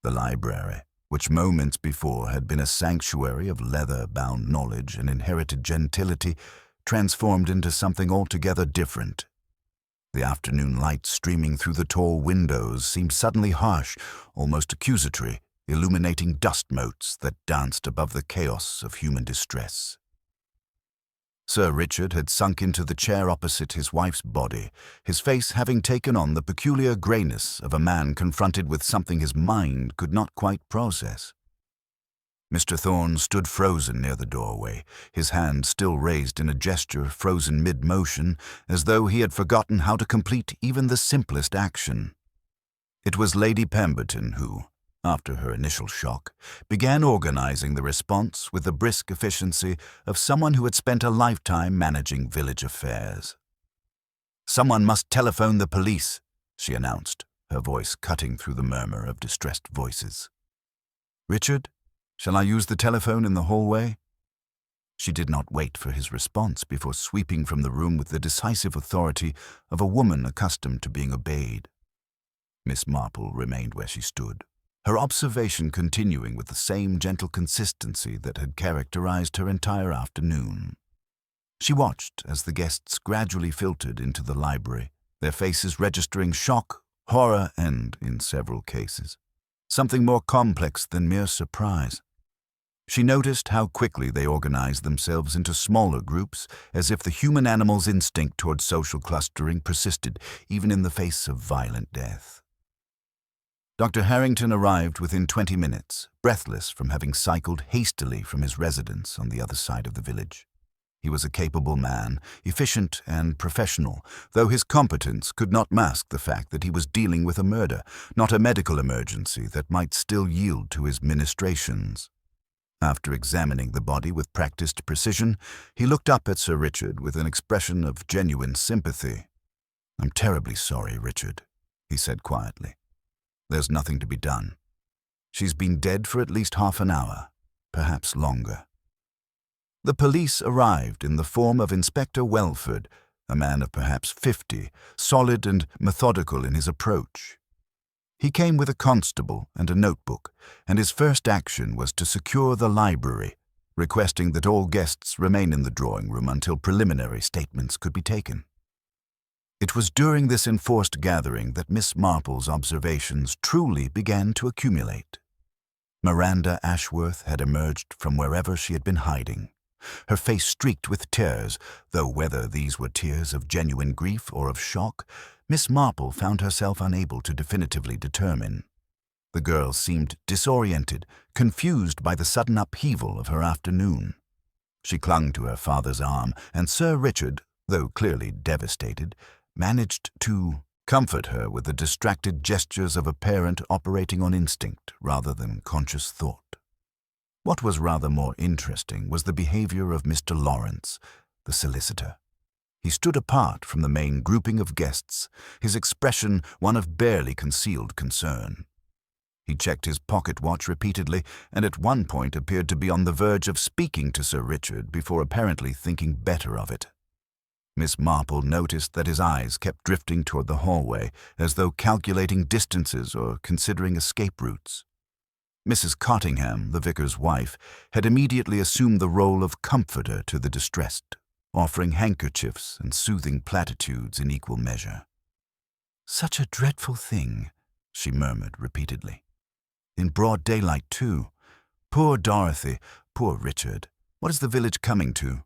The library, which moments before had been a sanctuary of leather-bound knowledge and inherited gentility, transformed into something altogether different. The afternoon light streaming through the tall windows seemed suddenly harsh, almost accusatory, illuminating dust motes that danced above the chaos of human distress. Sir Richard had sunk into the chair opposite his wife's body, his face having taken on the peculiar greyness of a man confronted with something his mind could not quite process. Mr. Thorne stood frozen near the doorway, his hand still raised in a gesture frozen mid-motion, as though he had forgotten how to complete even the simplest action. It was Lady Pemberton who, after her initial shock, began organizing the response with the brisk efficiency of someone who had spent a lifetime managing village affairs. "Someone must telephone the police," she announced, her voice cutting through the murmur of distressed voices. "Richard, shall I use the telephone in the hallway?" She did not wait for his response before sweeping from the room with the decisive authority of a woman accustomed to being obeyed. Miss Marple remained where she stood, her observation continuing with the same gentle consistency that had characterized her entire afternoon. She watched as the guests gradually filtered into the library, their faces registering shock, horror, and, in several cases, something more complex than mere surprise. She noticed how quickly they organized themselves into smaller groups, as if the human animal's instinct toward social clustering persisted even in the face of violent death. Dr. Harrington arrived within 20 minutes, breathless from having cycled hastily from his residence on the other side of the village. He was a capable man, efficient and professional, though his competence could not mask the fact that he was dealing with a murder, not a medical emergency that might still yield to his ministrations. After examining the body with practiced precision, he looked up at Sir Richard with an expression of genuine sympathy. "I'm terribly sorry, Richard," he said quietly. "There's nothing to be done. She's been dead for at least half an hour, perhaps longer." The police arrived in the form of Inspector Welford, a man of perhaps 50, solid and methodical in his approach. He came with a constable and a notebook, and his first action was to secure the library, requesting that all guests remain in the drawing room until preliminary statements could be taken. It was during this enforced gathering that Miss Marple's observations truly began to accumulate. Miranda Ashworth had emerged from wherever she had been hiding, her face streaked with tears, though whether these were tears of genuine grief or of shock, Miss Marple found herself unable to definitively determine. The girl seemed disoriented, confused by the sudden upheaval of her afternoon. She clung to her father's arm, and Sir Richard, though clearly devastated, managed to comfort her with the distracted gestures of a parent operating on instinct rather than conscious thought. What was rather more interesting was the behavior of Mr. Lawrence, the solicitor. He stood apart from the main grouping of guests, his expression one of barely concealed concern. He checked his pocket watch repeatedly and at one point appeared to be on the verge of speaking to Sir Richard before apparently thinking better of it. Miss Marple noticed that his eyes kept drifting toward the hallway, as though calculating distances or considering escape routes. Mrs. Cottingham, the vicar's wife, had immediately assumed the role of comforter to the distressed, offering handkerchiefs and soothing platitudes in equal measure. "Such a dreadful thing," she murmured repeatedly. "In broad daylight, too. Poor Dorothy, poor Richard. What is the village coming to?"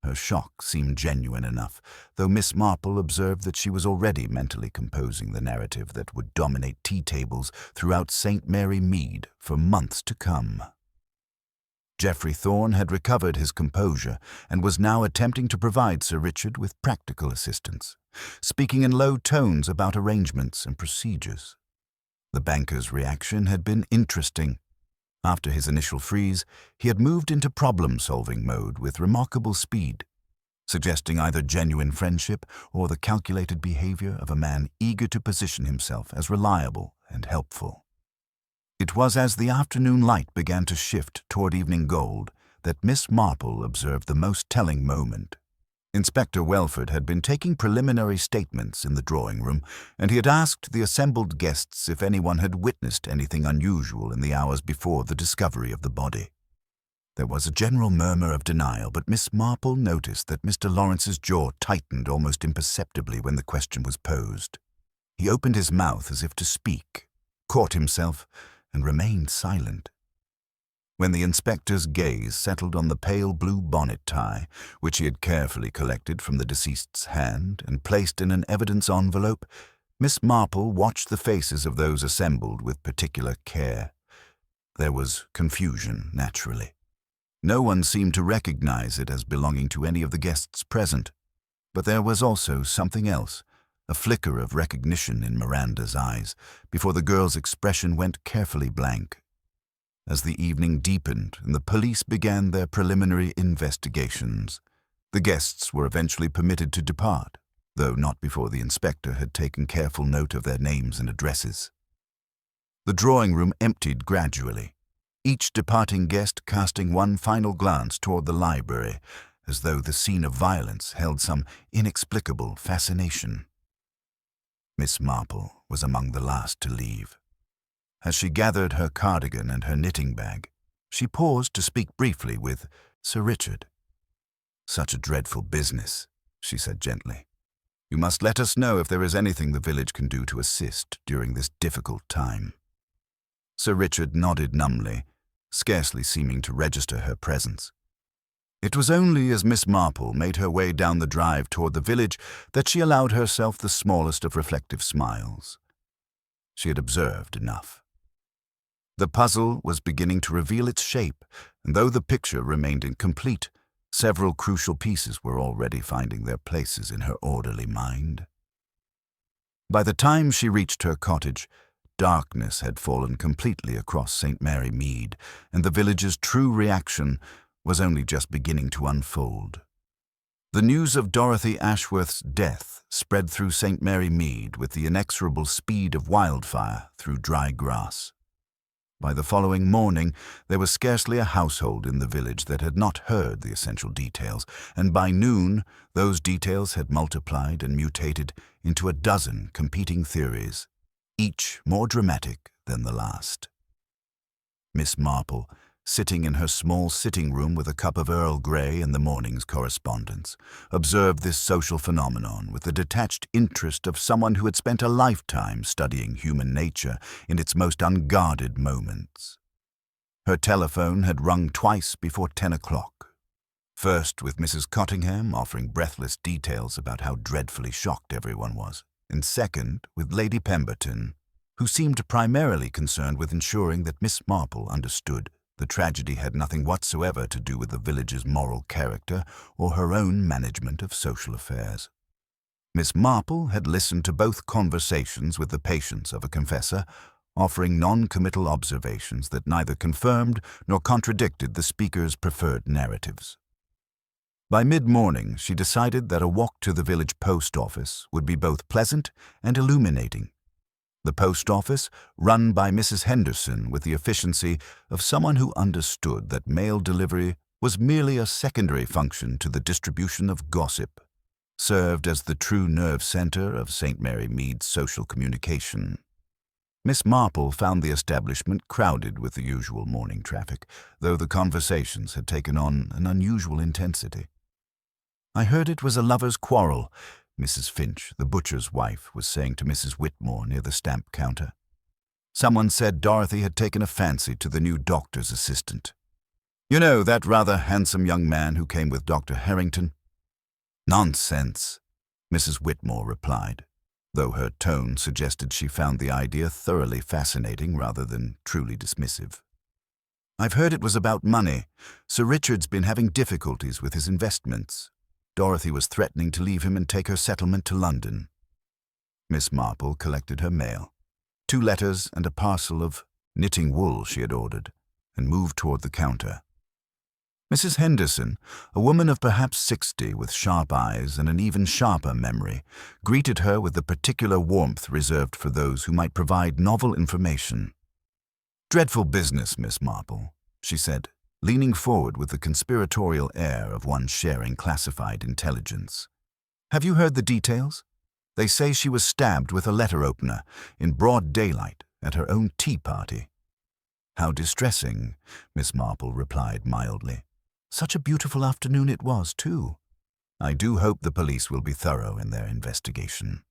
Her shock seemed genuine enough, though Miss Marple observed that she was already mentally composing the narrative that would dominate tea tables throughout St. Mary Mead for months to come. Geoffrey Thorne had recovered his composure and was now attempting to provide Sir Richard with practical assistance, speaking in low tones about arrangements and procedures. The banker's reaction had been interesting. After his initial freeze, he had moved into problem-solving mode with remarkable speed, suggesting either genuine friendship or the calculated behavior of a man eager to position himself as reliable and helpful. It was as the afternoon light began to shift toward evening gold that Miss Marple observed the most telling moment. Inspector Welford had been taking preliminary statements in the drawing room, and he had asked the assembled guests if anyone had witnessed anything unusual in the hours before the discovery of the body. There was a general murmur of denial, but Miss Marple noticed that Mr. Lawrence's jaw tightened almost imperceptibly when the question was posed. He opened his mouth as if to speak, caught himself, and remained silent. When the inspector's gaze settled on the pale blue bonnet tie, which he had carefully collected from the deceased's hand and placed in an evidence envelope, Miss Marple watched the faces of those assembled with particular care. There was confusion, naturally. No one seemed to recognize it as belonging to any of the guests present, but there was also something else, a flicker of recognition in Miranda's eyes, before the girl's expression went carefully blank. As the evening deepened and the police began their preliminary investigations, the guests were eventually permitted to depart, though not before the inspector had taken careful note of their names and addresses. The drawing room emptied gradually, each departing guest casting one final glance toward the library, as though the scene of violence held some inexplicable fascination. Miss Marple was among the last to leave. As she gathered her cardigan and her knitting bag, she paused to speak briefly with Sir Richard. "Such a dreadful business," she said gently. "You must let us know if there is anything the village can do to assist during this difficult time." Sir Richard nodded numbly, scarcely seeming to register her presence. It was only as Miss Marple made her way down the drive toward the village that she allowed herself the smallest of reflective smiles. She had observed enough. The puzzle was beginning to reveal its shape, and though the picture remained incomplete, several crucial pieces were already finding their places in her orderly mind. By the time she reached her cottage, darkness had fallen completely across St. Mary Mead, and the village's true reaction was only just beginning to unfold. The news of Dorothy Ashworth's death spread through St. Mary Mead with the inexorable speed of wildfire through dry grass. By the following morning, there was scarcely a household in the village that had not heard the essential details, and by noon, those details had multiplied and mutated into a dozen competing theories, each more dramatic than the last. Miss Marple, sitting in her small sitting room with a cup of Earl Grey and the morning's correspondence, observed this social phenomenon with the detached interest of someone who had spent a lifetime studying human nature in its most unguarded moments. Her telephone had rung twice before 10 o'clock. First with Mrs. Cottingham offering breathless details about how dreadfully shocked everyone was, and second with Lady Pemberton, who seemed primarily concerned with ensuring that Miss Marple understood the tragedy had nothing whatsoever to do with the village's moral character or her own management of social affairs. Miss Marple had listened to both conversations with the patience of a confessor, offering non-committal observations that neither confirmed nor contradicted the speaker's preferred narratives. By mid-morning, she decided that a walk to the village post office would be both pleasant and illuminating. The post office, run by Mrs. Henderson with the efficiency of someone who understood that mail delivery was merely a secondary function to the distribution of gossip, served as the true nerve center of St. Mary Mead's social communication. Miss Marple found the establishment crowded with the usual morning traffic, though the conversations had taken on an unusual intensity. "I heard it was a lover's quarrel," Mrs. Finch, the butcher's wife, was saying to Mrs. Whitmore near the stamp counter. "Someone said Dorothy had taken a fancy to the new doctor's assistant. You know, that rather handsome young man who came with Dr. Harrington?" "Nonsense," Mrs. Whitmore replied, though her tone suggested she found the idea thoroughly fascinating rather than truly dismissive. "I've heard it was about money. Sir Richard's been having difficulties with his investments. Dorothy was threatening to leave him and take her settlement to London." Miss Marple collected her mail, 2 letters and a parcel of knitting wool she had ordered, and moved toward the counter. Mrs. Henderson, a woman of perhaps 60 with sharp eyes and an even sharper memory, greeted her with the particular warmth reserved for those who might provide novel information. "Dreadful business, Miss Marple," she said. leaning forward with the conspiratorial air of one sharing classified intelligence. "Have you heard the details? They say she was stabbed with a letter opener in broad daylight at her own tea party." "How distressing," Miss Marple replied mildly. "Such a beautiful afternoon it was, too. I do hope the police will be thorough in their investigation."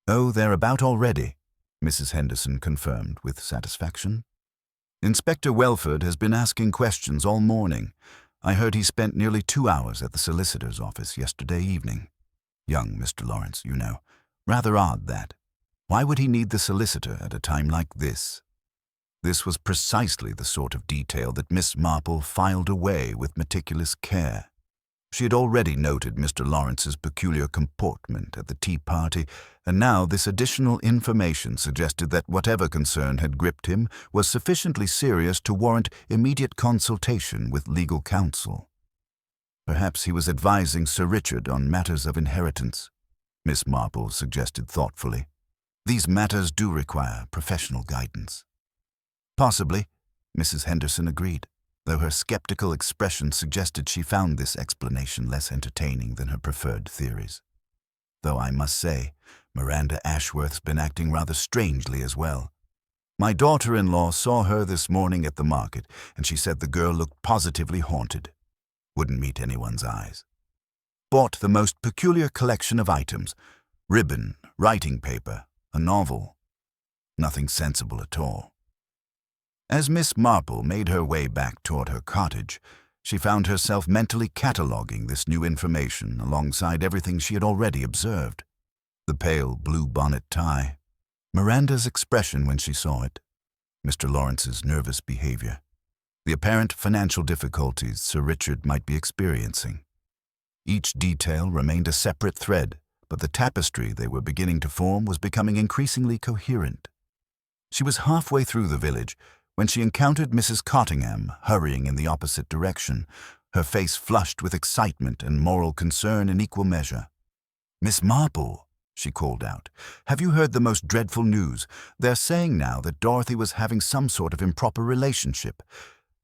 "Oh, they're about already," Mrs. Henderson confirmed with satisfaction. "Inspector Welford has been asking questions all morning. I heard he spent nearly 2 hours at the solicitor's office yesterday evening. Young Mr. Lawrence, you know. Rather odd, that. Why would he need the solicitor at a time like this?" This was precisely the sort of detail that Miss Marple filed away with meticulous care. She had already noted Mr. Lawrence's peculiar comportment at the tea party, and now this additional information suggested that whatever concern had gripped him was sufficiently serious to warrant immediate consultation with legal counsel. Perhaps he was advising Sir Richard on matters of inheritance, Miss Marple suggested thoughtfully. "These matters do require professional guidance." "Possibly," Mrs. Henderson agreed, though her skeptical expression suggested she found this explanation less entertaining than her preferred theories. "Though I must say, Miranda Ashworth's been acting rather strangely as well. My daughter-in-law saw her this morning at the market, and she said the girl looked positively haunted. Wouldn't meet anyone's eyes. Bought the most peculiar collection of items: ribbon, writing paper, a novel. Nothing sensible at all." As Miss Marple made her way back toward her cottage, she found herself mentally cataloguing this new information alongside everything she had already observed. The pale blue bonnet tie, Miranda's expression when she saw it, Mr. Lawrence's nervous behavior, the apparent financial difficulties Sir Richard might be experiencing. Each detail remained a separate thread, but the tapestry they were beginning to form was becoming increasingly coherent. She was halfway through the village when she encountered Mrs. Cottingham hurrying in the opposite direction, her face flushed with excitement and moral concern in equal measure. "Miss Marple," she called out, "have you heard the most dreadful news? They're saying now that Dorothy was having some sort of improper relationship.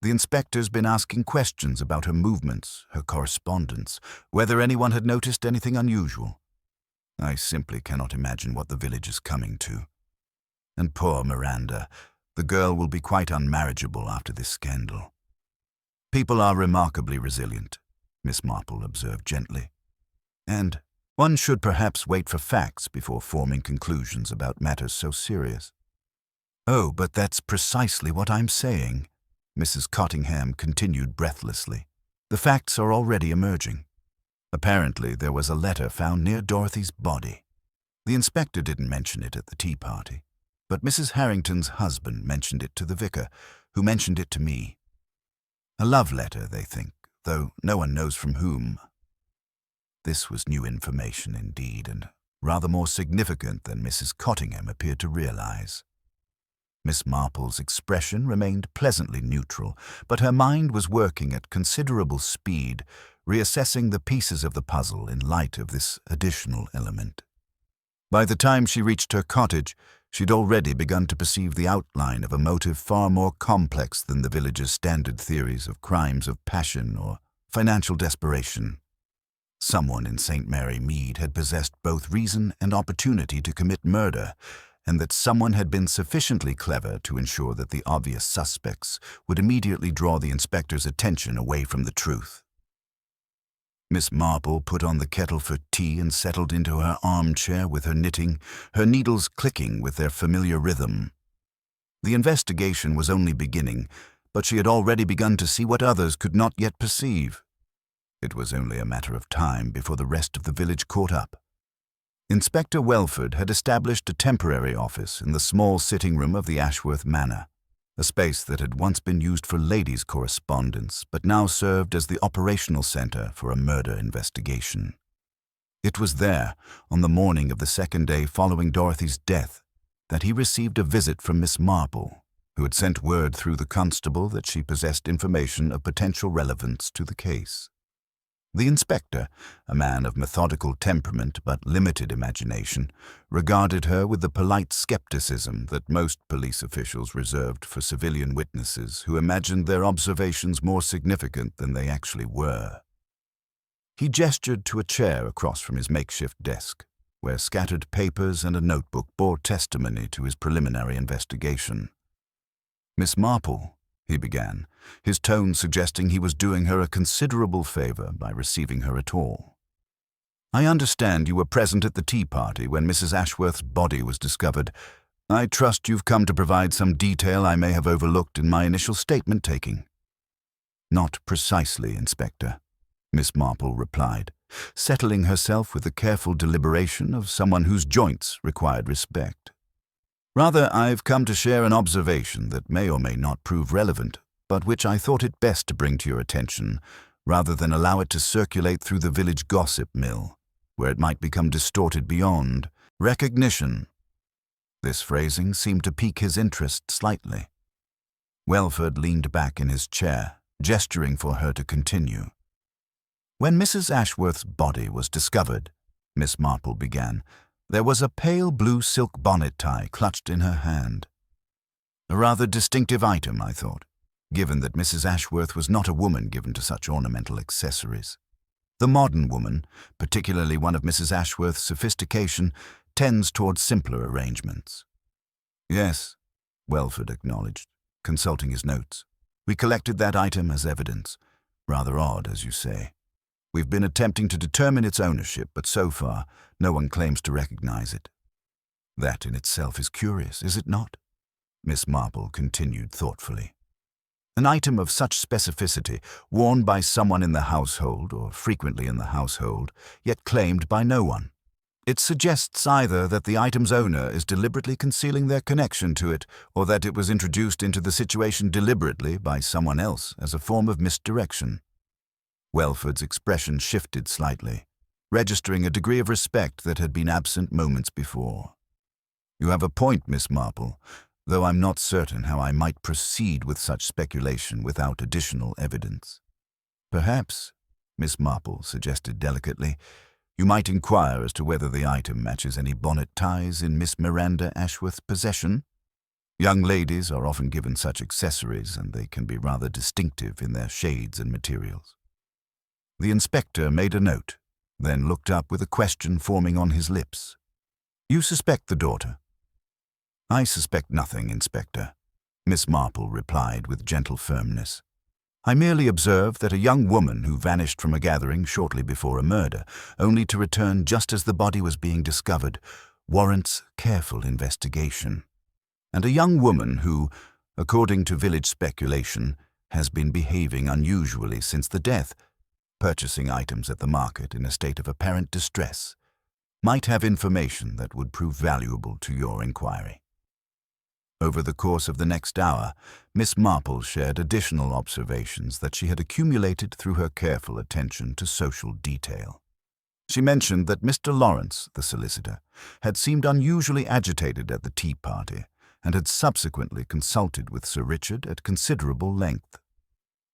The inspector's been asking questions about her movements, her correspondence, whether anyone had noticed anything unusual. I simply cannot imagine what the village is coming to. And poor Miranda, the girl will be quite unmarriageable after this scandal." "People are remarkably resilient," Miss Marple observed gently. "And one should perhaps wait for facts before forming conclusions about matters so serious." "Oh, but that's precisely what I'm saying," Mrs. Cottingham continued breathlessly. "The facts are already emerging. Apparently there was a letter found near Dorothy's body. The inspector didn't mention it at the tea party, but Mrs. Harrington's husband mentioned it to the vicar, who mentioned it to me. A love letter, they think, though no one knows from whom." This was new information indeed, and rather more significant than Mrs. Cottingham appeared to realize. Miss Marple's expression remained pleasantly neutral, but her mind was working at considerable speed, reassessing the pieces of the puzzle in light of this additional element. By the time she reached her cottage, she'd already begun to perceive the outline of a motive far more complex than the village's standard theories of crimes of passion or financial desperation. Someone in St. Mary Mead had possessed both reason and opportunity to commit murder, and that someone had been sufficiently clever to ensure that the obvious suspects would immediately draw the inspector's attention away from the truth. Miss Marple put on the kettle for tea and settled into her armchair with her knitting, her needles clicking with their familiar rhythm. The investigation was only beginning, but she had already begun to see what others could not yet perceive. It was only a matter of time before the rest of the village caught up. Inspector Welford had established a temporary office in the small sitting room of the Ashworth Manor, a space that had once been used for ladies' correspondence, but now served as the operational center for a murder investigation. It was there, on the morning of the second day following Dorothy's death, that he received a visit from Miss Marple, who had sent word through the constable that she possessed information of potential relevance to the case. The inspector, a man of methodical temperament but limited imagination, regarded her with the polite skepticism that most police officials reserved for civilian witnesses who imagined their observations more significant than they actually were. He gestured to a chair across from his makeshift desk, where scattered papers and a notebook bore testimony to his preliminary investigation. "Miss Marple," he began, his tone suggesting he was doing her a considerable favor by receiving her at all. "I understand you were present at the tea party when Mrs. Ashworth's body was discovered. I trust you've come to provide some detail I may have overlooked in my initial statement-taking." "Not precisely, Inspector," Miss Marple replied, settling herself with the careful deliberation of someone whose joints required respect. "Rather, I've come to share an observation that may or may not prove relevant, but which I thought it best to bring to your attention, rather than allow it to circulate through the village gossip mill, where it might become distorted beyond recognition." This phrasing seemed to pique his interest slightly. Welford leaned back in his chair, gesturing for her to continue. "When Mrs. Ashworth's body was discovered," Miss Marple began, "there was a pale blue silk bonnet tie clutched in her hand. A rather distinctive item, I thought, given that Mrs. Ashworth was not a woman given to such ornamental accessories. The modern woman, particularly one of Mrs. Ashworth's sophistication, tends towards simpler arrangements." "Yes," Welford acknowledged, consulting his notes. "We collected that item as evidence. Rather odd, as you say. We've been attempting to determine its ownership, but so far, no one claims to recognize it." "That in itself is curious, is it not?" Miss Marple continued thoughtfully. "An item of such specificity, worn by someone in the household, or frequently in the household, yet claimed by no one. It suggests either that the item's owner is deliberately concealing their connection to it, or that it was introduced into the situation deliberately by someone else as a form of misdirection." Welford's expression shifted slightly, registering a degree of respect that had been absent moments before. "You have a point, Miss Marple, though I'm not certain how I might proceed with such speculation without additional evidence." "Perhaps," Miss Marple suggested delicately, "you might inquire as to whether the item matches any bonnet ties in Miss Miranda Ashworth's possession. Young ladies are often given such accessories, and they can be rather distinctive in their shades and materials." The inspector made a note, then looked up with a question forming on his lips. "You suspect the daughter?" "I suspect nothing, Inspector," Miss Marple replied with gentle firmness. "I merely observed that a young woman who vanished from a gathering shortly before a murder, only to return just as the body was being discovered, warrants careful investigation. And a young woman who, according to village speculation, has been behaving unusually since the death, purchasing items at the market in a state of apparent distress, might have information that would prove valuable to your inquiry." Over the course of the next hour, Miss Marple shared additional observations that she had accumulated through her careful attention to social detail. She mentioned that Mr. Lawrence, the solicitor, had seemed unusually agitated at the tea party and had subsequently consulted with Sir Richard at considerable length.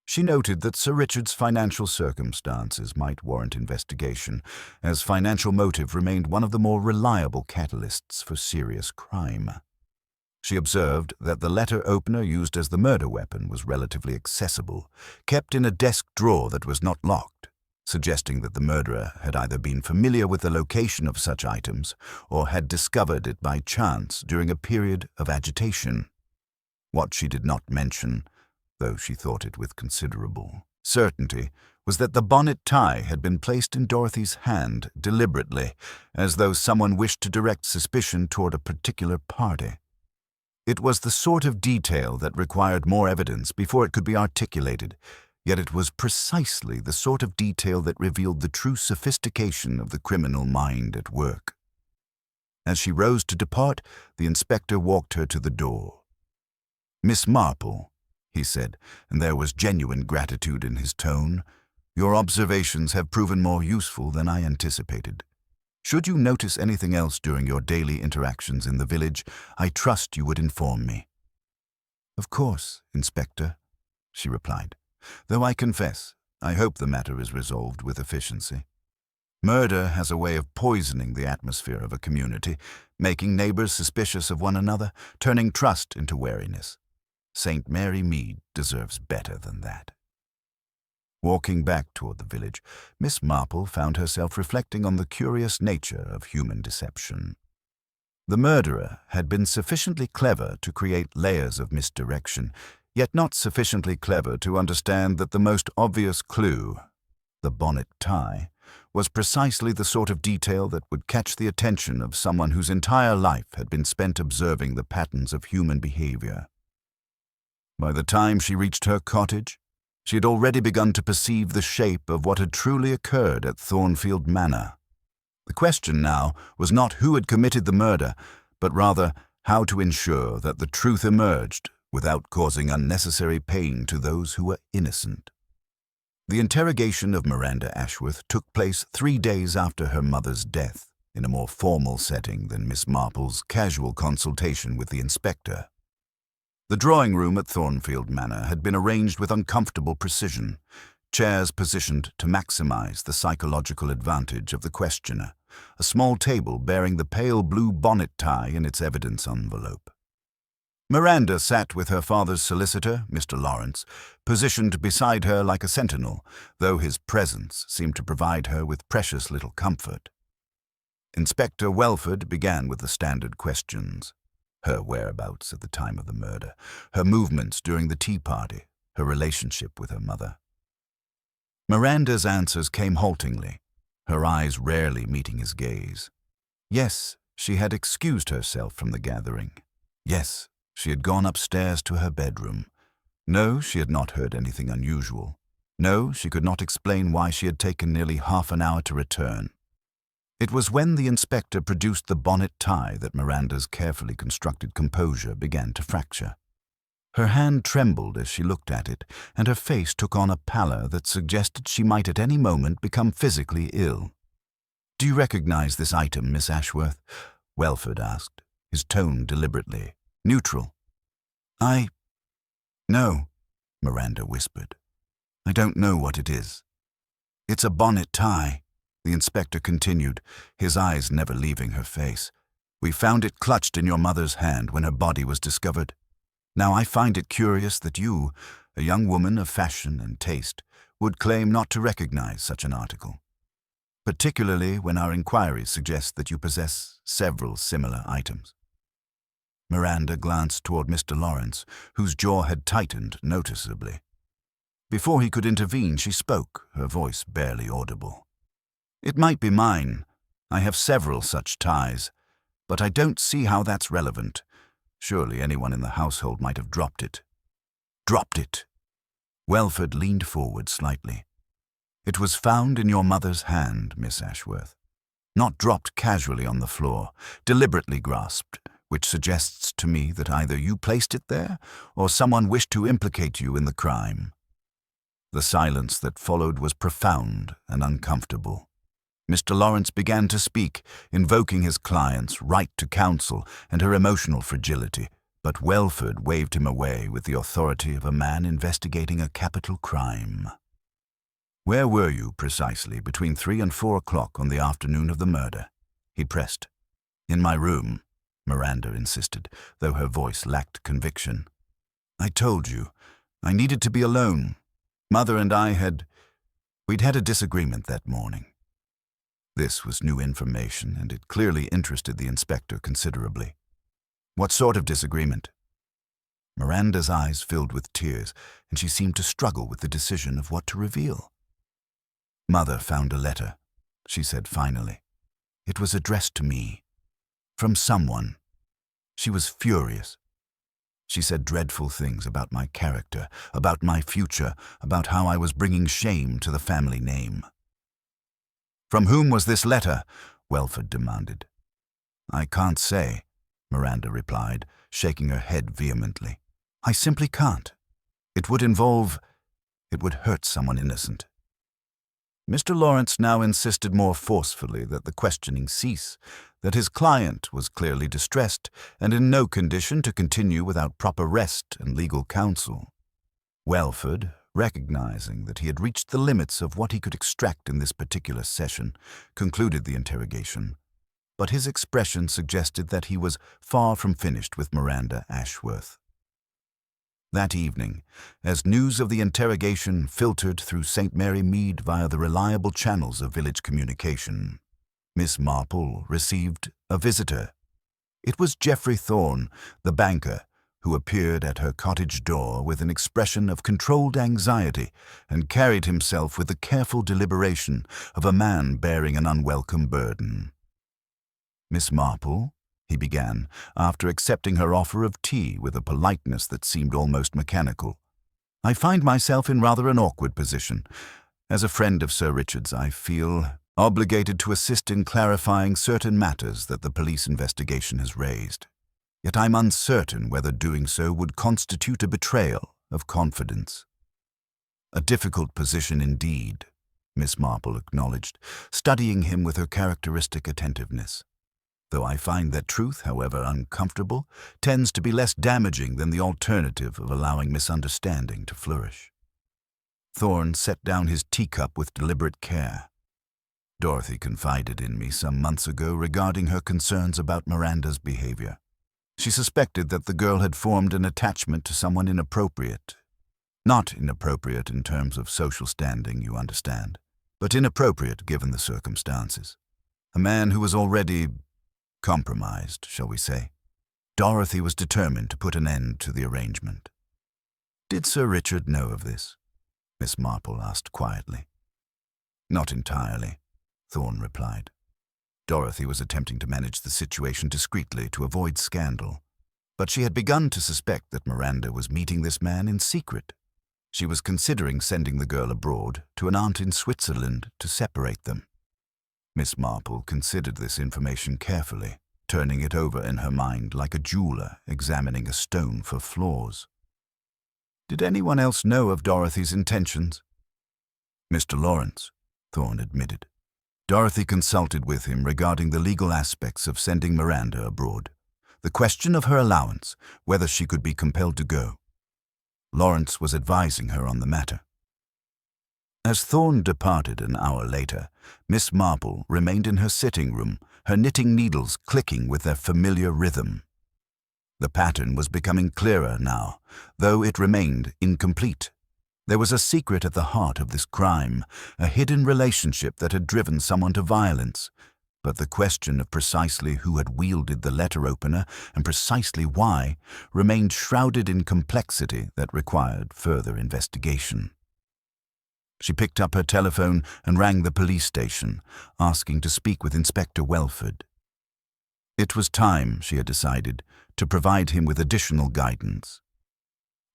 She noted that Sir Richard's financial circumstances might warrant investigation, as financial motive remained one of the more reliable catalysts for serious crime. She observed that the letter opener used as the murder weapon was relatively accessible, kept in a desk drawer that was not locked, suggesting that the murderer had either been familiar with the location of such items or had discovered it by chance during a period of agitation. What she did not mention, though she thought it with considerable certainty, was that the bonnet tie had been placed in Dorothy's hand deliberately, as though someone wished to direct suspicion toward a particular party. It was the sort of detail that required more evidence before it could be articulated, yet it was precisely the sort of detail that revealed the true sophistication of the criminal mind at work. As she rose to depart, the inspector walked her to the door. "Miss Marple," he said, and there was genuine gratitude in his tone, "your observations have proven more useful than I anticipated. Should you notice anything else during your daily interactions in the village, I trust you would inform me." "Of course, Inspector," she replied, "though I confess I hope the matter is resolved with efficiency. Murder has a way of poisoning the atmosphere of a community, making neighbors suspicious of one another, turning trust into wariness. St. Mary Mead deserves better than that. Walking back toward the village, Miss Marple found herself reflecting on the curious nature of human deception. The murderer had been sufficiently clever to create layers of misdirection, yet not sufficiently clever to understand that the most obvious clue, the bonnet tie, was precisely the sort of detail that would catch the attention of someone whose entire life had been spent observing the patterns of human behavior. By the time she reached her cottage, she had already begun to perceive the shape of what had truly occurred at Thornfield Manor. The question now was not who had committed the murder, but rather how to ensure that the truth emerged without causing unnecessary pain to those who were innocent. The interrogation of Miranda Ashworth took place 3 days after her mother's death, in a more formal setting than Miss Marple's casual consultation with the inspector. The drawing-room at Thornfield Manor had been arranged with uncomfortable precision, chairs positioned to maximize the psychological advantage of the questioner, a small table bearing the pale blue bonnet tie in its evidence envelope. Miranda sat with her father's solicitor, Mr. Lawrence, positioned beside her like a sentinel, though his presence seemed to provide her with precious little comfort. Inspector Welford began with the standard questions: her whereabouts at the time of the murder, her movements during the tea party, her relationship with her mother. Miranda's answers came haltingly, her eyes rarely meeting his gaze. Yes, she had excused herself from the gathering. Yes, she had gone upstairs to her bedroom. No, she had not heard anything unusual. No, she could not explain why she had taken nearly half an hour to return. It was when the inspector produced the bonnet tie that Miranda's carefully constructed composure began to fracture. Her hand trembled as she looked at it, and her face took on a pallor that suggested she might at any moment become physically ill. "Do you recognize this item, Miss Ashworth?" Welford asked, his tone deliberately neutral. "No," Miranda whispered. "I don't know what it is." "It's a bonnet tie," the inspector continued, his eyes never leaving her face. "We found it clutched in your mother's hand when her body was discovered. Now I find it curious that you, a young woman of fashion and taste, would claim not to recognize such an article, particularly when our inquiries suggest that you possess several similar items." Miranda glanced toward Mr. Lawrence, whose jaw had tightened noticeably. Before he could intervene, she spoke, her voice barely audible. "It might be mine. I have several such ties, but I don't see how that's relevant. Surely anyone in the household might have dropped it." "Dropped it?" Welford leaned forward slightly. "It was found in your mother's hand, Miss Ashworth. Not dropped casually on the floor, deliberately grasped, which suggests to me that either you placed it there or someone wished to implicate you in the crime." The silence that followed was profound and uncomfortable. Mr. Lawrence began to speak, invoking his client's right to counsel and her emotional fragility, but Welford waved him away with the authority of a man investigating a capital crime. "Where were you precisely between 3 and 4 o'clock on the afternoon of the murder?" he pressed. "In my room," Miranda insisted, though her voice lacked conviction. "I told you, I needed to be alone. Mother and we'd had a disagreement that morning." This was new information, and it clearly interested the inspector considerably. "What sort of disagreement?" Miranda's eyes filled with tears, and she seemed to struggle with the decision of what to reveal. "Mother found a letter," she said finally. "It was addressed to me. From someone. She was furious. She said dreadful things about my character, about my future, about how I was bringing shame to the family name." "From whom was this letter?" Welford demanded. "I can't say," Miranda replied, shaking her head vehemently. "I simply can't. It would hurt someone innocent." Mr. Lawrence now insisted more forcefully that the questioning cease, that his client was clearly distressed and in no condition to continue without proper rest and legal counsel. Welford, recognizing that he had reached the limits of what he could extract in this particular session, concluded the interrogation, but his expression suggested that he was far from finished with Miranda Ashworth. That evening, as news of the interrogation filtered through St. Mary Mead via the reliable channels of village communication, Miss Marple received a visitor. It was Geoffrey Thorne, the banker, who appeared at her cottage door with an expression of controlled anxiety and carried himself with the careful deliberation of a man bearing an unwelcome burden. "Miss Marple," he began, after accepting her offer of tea with a politeness that seemed almost mechanical, "I find myself in rather an awkward position. As a friend of Sir Richard's, I feel obligated to assist in clarifying certain matters that the police investigation has raised. Yet I'm uncertain whether doing so would constitute a betrayal of confidence." "A difficult position indeed," Miss Marple acknowledged, studying him with her characteristic attentiveness. "Though I find that truth, however uncomfortable, tends to be less damaging than the alternative of allowing misunderstanding to flourish." Thorne set down his teacup with deliberate care. "Dorothy confided in me some months ago regarding her concerns about Miranda's behavior. She suspected that the girl had formed an attachment to someone inappropriate. Not inappropriate in terms of social standing, you understand, but inappropriate given the circumstances. A man who was already compromised, shall we say. Dorothy was determined to put an end to the arrangement." "Did Sir Richard know of this?" Miss Marple asked quietly. "Not entirely," Thorne replied. Dorothy was attempting to manage the situation discreetly to avoid scandal, but she had begun to suspect that Miranda was meeting this man in secret. She was considering sending the girl abroad to an aunt in Switzerland to separate them. Miss Marple considered this information carefully, turning it over in her mind like a jeweler examining a stone for flaws. "Did anyone else know of Dorothy's intentions?" "Mr. Lawrence," Thorne admitted. "Dorothy consulted with him regarding the legal aspects of sending Miranda abroad, the question of her allowance, whether she could be compelled to go. Lawrence was advising her on the matter." As Thorne departed an hour later, Miss Marple remained in her sitting room, her knitting needles clicking with their familiar rhythm. The pattern was becoming clearer now, though it remained incomplete. There was a secret at the heart of this crime, a hidden relationship that had driven someone to violence, but the question of precisely who had wielded the letter opener and precisely why remained shrouded in complexity that required further investigation. She picked up her telephone and rang the police station, asking to speak with Inspector Welford. It was time, she had decided, to provide him with additional guidance.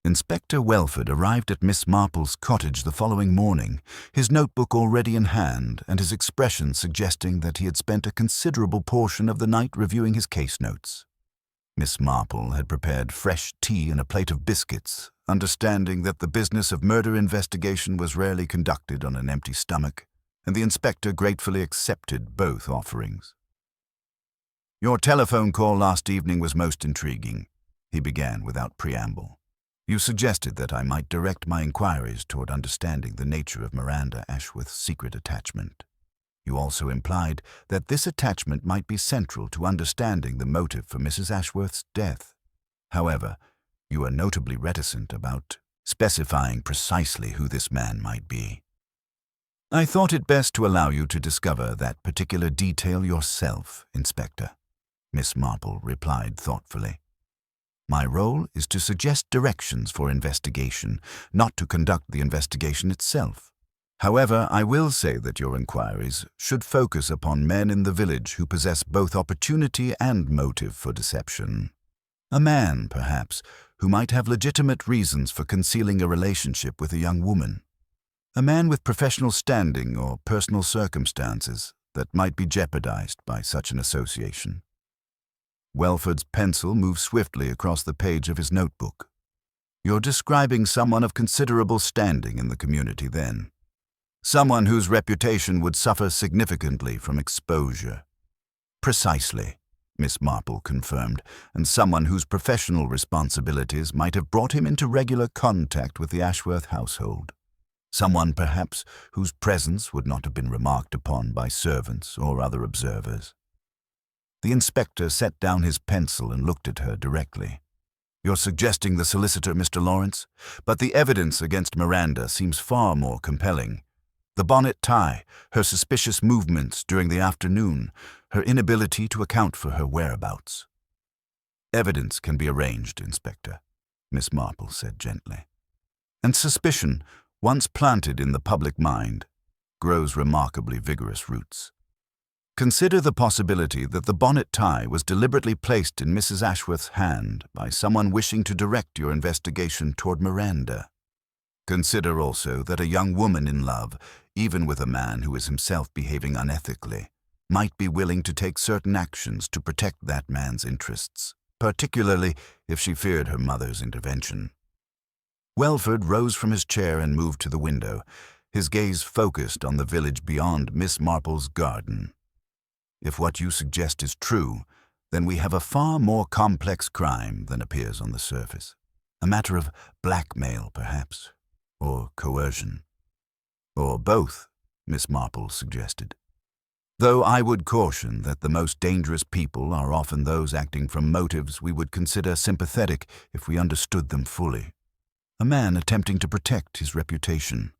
Inspector Welford arrived at Miss Marple's cottage the following morning, his notebook already in hand and his expression suggesting that he had spent a considerable portion of the night reviewing his case notes. Miss Marple had prepared fresh tea and a plate of biscuits, understanding that the business of murder investigation was rarely conducted on an empty stomach, and the inspector gratefully accepted both offerings. "Your telephone call last evening was most intriguing," he began without preamble. "You suggested that I might direct my inquiries toward understanding the nature of Miranda Ashworth's secret attachment. You also implied that this attachment might be central to understanding the motive for Mrs. Ashworth's death. However, you are notably reticent about specifying precisely who this man might be. I thought it best to allow you to discover that particular detail yourself, Inspector," Miss Marple replied thoughtfully. "My role is to suggest directions for investigation, not to conduct the investigation itself. However, I will say that your inquiries should focus upon men in the village who possess both opportunity and motive for deception. A man, perhaps, who might have legitimate reasons for concealing a relationship with a young woman. A man with professional standing or personal circumstances that might be jeopardized by such an association." Welford's pencil moved swiftly across the page of his notebook. "You're describing someone of considerable standing in the community, then. Someone whose reputation would suffer significantly from exposure." "Precisely," Miss Marple confirmed, and someone whose professional responsibilities might have brought him into regular contact with the Ashworth household. Someone, perhaps, whose presence would not have been remarked upon by servants or other observers. The inspector set down his pencil and looked at her directly. "You're suggesting the solicitor, Mr. Lawrence? But the evidence against Miranda seems far more compelling. The bonnet tie, her suspicious movements during the afternoon, her inability to account for her whereabouts." "Evidence can be arranged, Inspector," Miss Marple said gently. "And suspicion, once planted in the public mind, grows remarkably vigorous roots. Consider the possibility that the bonnet tie was deliberately placed in Mrs. Ashworth's hand by someone wishing to direct your investigation toward Miranda. Consider also that a young woman in love, even with a man who is himself behaving unethically, might be willing to take certain actions to protect that man's interests, particularly if she feared her mother's intervention." Welford rose from his chair and moved to the window, his gaze focused on the village beyond Miss Marple's garden. "If what you suggest is true, then we have a far more complex crime than appears on the surface. A matter of blackmail, perhaps, or coercion." "Or both," Miss Marple suggested. "Though I would caution that the most dangerous people are often those acting from motives we would consider sympathetic if we understood them fully. A man attempting to protect his reputation,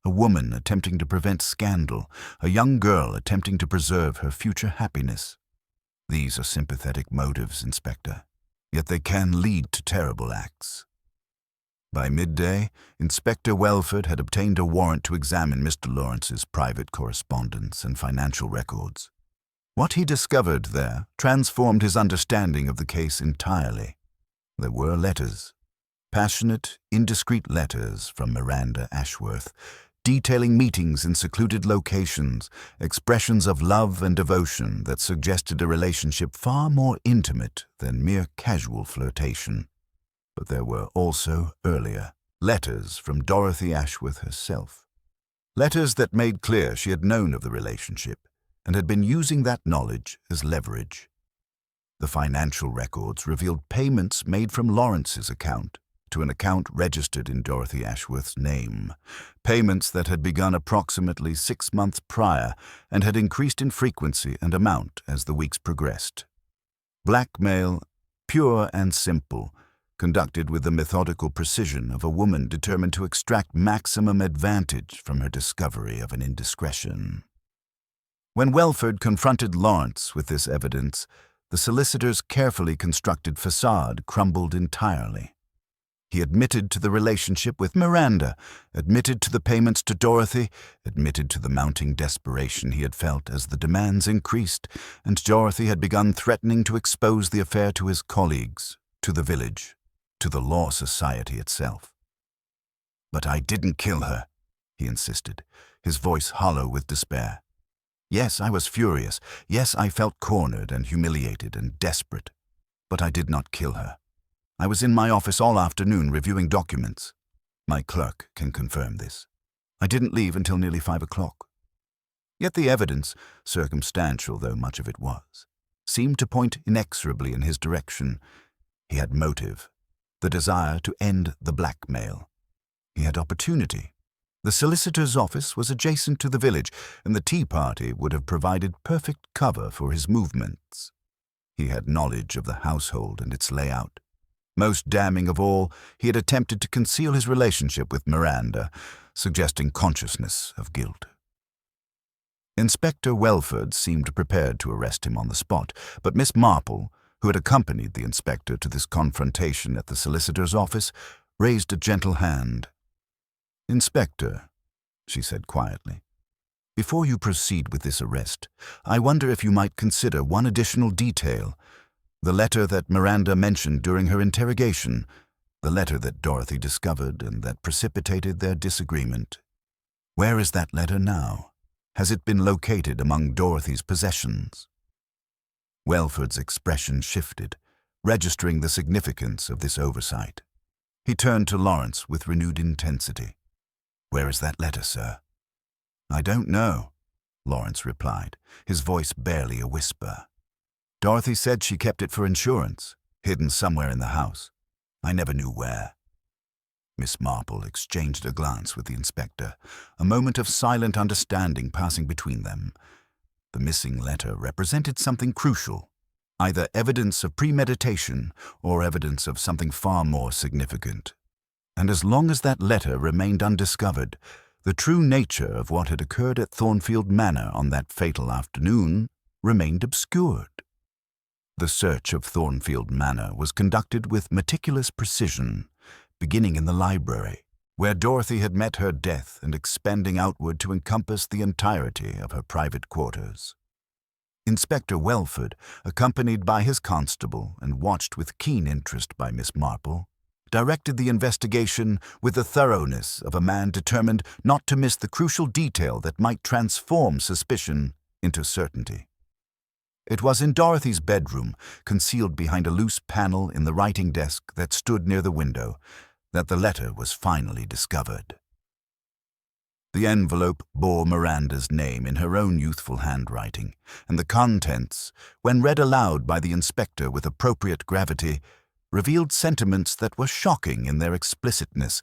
a woman attempting to prevent scandal, a young girl attempting to preserve her future happiness. These are sympathetic motives, Inspector, yet they can lead to terrible acts." By midday, Inspector Welford had obtained a warrant to examine Mr. Lawrence's private correspondence and financial records. What he discovered there transformed his understanding of the case entirely. There were letters. Passionate, indiscreet letters from Miranda Ashworth, detailing meetings in secluded locations, expressions of love and devotion that suggested a relationship far more intimate than mere casual flirtation. But there were also earlier letters from Dorothy Ashworth herself. Letters that made clear she had known of the relationship and had been using that knowledge as leverage. The financial records revealed payments made from Lawrence's account to an account registered in Dorothy Ashworth's name, payments that had begun approximately 6 months prior and had increased in frequency and amount as the weeks progressed. Blackmail, pure and simple, conducted with the methodical precision of a woman determined to extract maximum advantage from her discovery of an indiscretion. When Welford confronted Lawrence with this evidence, the solicitor's carefully constructed facade crumbled entirely. He admitted to the relationship with Miranda, admitted to the payments to Dorothy, admitted to the mounting desperation he had felt as the demands increased, and Dorothy had begun threatening to expose the affair to his colleagues, to the village, to the law society itself. "But I didn't kill her," he insisted, his voice hollow with despair. "Yes, I was furious. Yes, I felt cornered and humiliated and desperate. But I did not kill her. I was in my office all afternoon reviewing documents. My clerk can confirm this. I didn't leave until nearly 5 o'clock. Yet the evidence, circumstantial though much of it was, seemed to point inexorably in his direction. He had motive, the desire to end the blackmail. He had opportunity. The solicitor's office was adjacent to the village, and the tea party would have provided perfect cover for his movements. He had knowledge of the household and its layout. Most damning of all, he had attempted to conceal his relationship with Miranda, suggesting consciousness of guilt. Inspector Welford seemed prepared to arrest him on the spot, but Miss Marple, who had accompanied the inspector to this confrontation at the solicitor's office, raised a gentle hand. "Inspector," she said quietly, "before you proceed with this arrest, I wonder if you might consider one additional detail. The letter that Miranda mentioned during her interrogation, the letter that Dorothy discovered and that precipitated their disagreement. Where is that letter now? Has it been located among Dorothy's possessions?" Welford's expression shifted, registering the significance of this oversight. He turned to Lawrence with renewed intensity. "Where is that letter, sir?" "I don't know," Lawrence replied, his voice barely a whisper. Dorothy said she kept it for insurance, hidden somewhere in the house. I never knew where. Miss Marple exchanged a glance with the inspector, a moment of silent understanding passing between them. The missing letter represented something crucial, either evidence of premeditation or evidence of something far more significant. And as long as that letter remained undiscovered, the true nature of what had occurred at Thornfield Manor on that fatal afternoon remained obscured. The search of Thornfield Manor was conducted with meticulous precision, beginning in the library, where Dorothy had met her death and expanding outward to encompass the entirety of her private quarters. Inspector Welford, accompanied by his constable and watched with keen interest by Miss Marple, directed the investigation with the thoroughness of a man determined not to miss the crucial detail that might transform suspicion into certainty. It was in Dorothy's bedroom, concealed behind a loose panel in the writing desk that stood near the window, that the letter was finally discovered. The envelope bore Miranda's name in her own youthful handwriting, and the contents, when read aloud by the inspector with appropriate gravity, revealed sentiments that were shocking in their explicitness.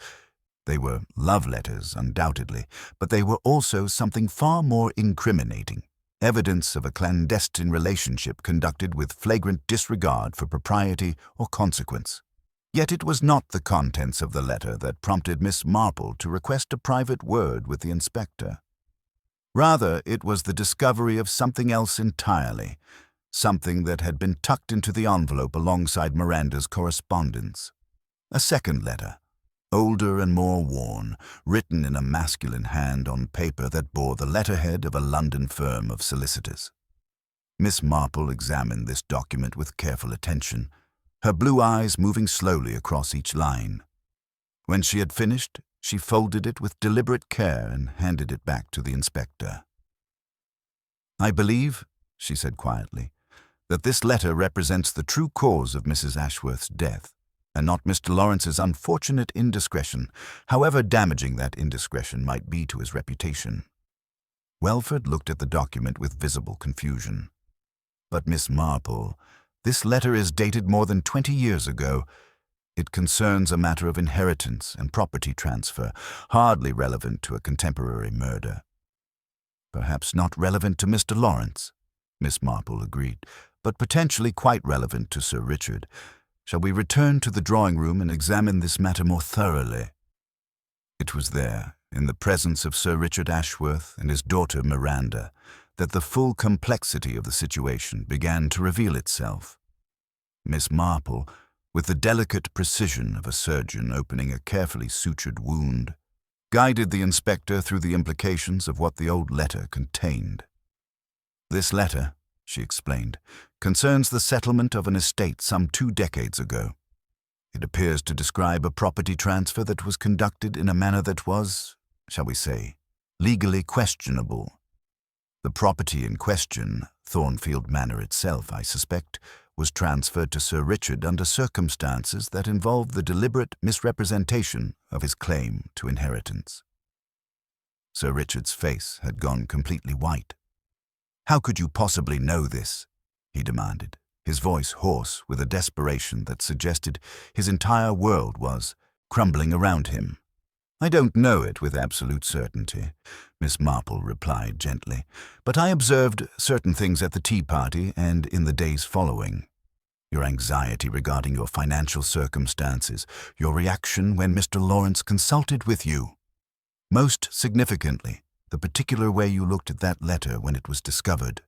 They were love letters, undoubtedly, but they were also something far more incriminating, evidence of a clandestine relationship conducted with flagrant disregard for propriety or consequence. Yet it was not the contents of the letter that prompted Miss Marple to request a private word with the inspector. Rather, it was the discovery of something else entirely, something that had been tucked into the envelope alongside Miranda's correspondence. A second letter, older and more worn, written in a masculine hand on paper that bore the letterhead of a London firm of solicitors. Miss Marple examined this document with careful attention, her blue eyes moving slowly across each line. When she had finished, she folded it with deliberate care and handed it back to the inspector. "I believe," she said quietly, "that this letter represents the true cause of Mrs. Ashworth's death, and not Mr. Lawrence's unfortunate indiscretion, however damaging that indiscretion might be to his reputation." Welford looked at the document with visible confusion. "But Miss Marple, this letter is dated more than 20 years ago. It concerns a matter of inheritance and property transfer, hardly relevant to a contemporary murder." "Perhaps not relevant to Mr. Lawrence," Miss Marple agreed, "but potentially quite relevant to Sir Richard. Shall we return to the drawing-room and examine this matter more thoroughly?" It was there, in the presence of Sir Richard Ashworth and his daughter Miranda, that the full complexity of the situation began to reveal itself. Miss Marple, with the delicate precision of a surgeon opening a carefully sutured wound, guided the inspector through the implications of what the old letter contained. "This letter," she explained, "concerns the settlement of an estate some 2 decades ago. It appears to describe a property transfer that was conducted in a manner that was, shall we say, legally questionable. The property in question, Thornfield Manor itself, I suspect, was transferred to Sir Richard under circumstances that involved the deliberate misrepresentation of his claim to inheritance." Sir Richard's face had gone completely white. "How could you possibly know this?" he demanded, his voice hoarse with a desperation that suggested his entire world was crumbling around him. "I don't know it with absolute certainty," Miss Marple replied gently, "but I observed certain things at the tea party and in the days following. Your anxiety regarding your financial circumstances, your reaction when Mr. Lawrence consulted with you. Most significantly, the particular way you looked at that letter when it was discovered,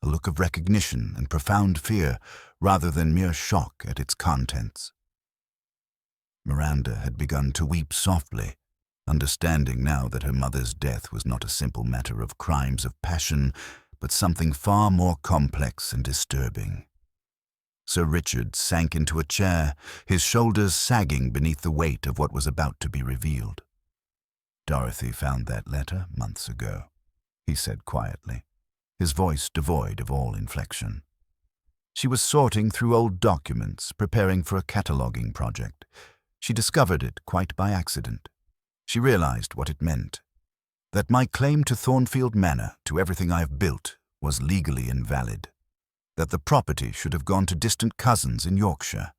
a look of recognition and profound fear rather than mere shock at its contents." Miranda had begun to weep softly, understanding now that her mother's death was not a simple matter of crimes of passion, but something far more complex and disturbing. Sir Richard sank into a chair, his shoulders sagging beneath the weight of what was about to be revealed. "Dorothy found that letter months ago," he said quietly, his voice devoid of all inflection. "She was sorting through old documents, preparing for a cataloguing project. She discovered it quite by accident. She realized what it meant, that my claim to Thornfield Manor, to everything I have built, was legally invalid. that the property should have gone to distant cousins in Yorkshire.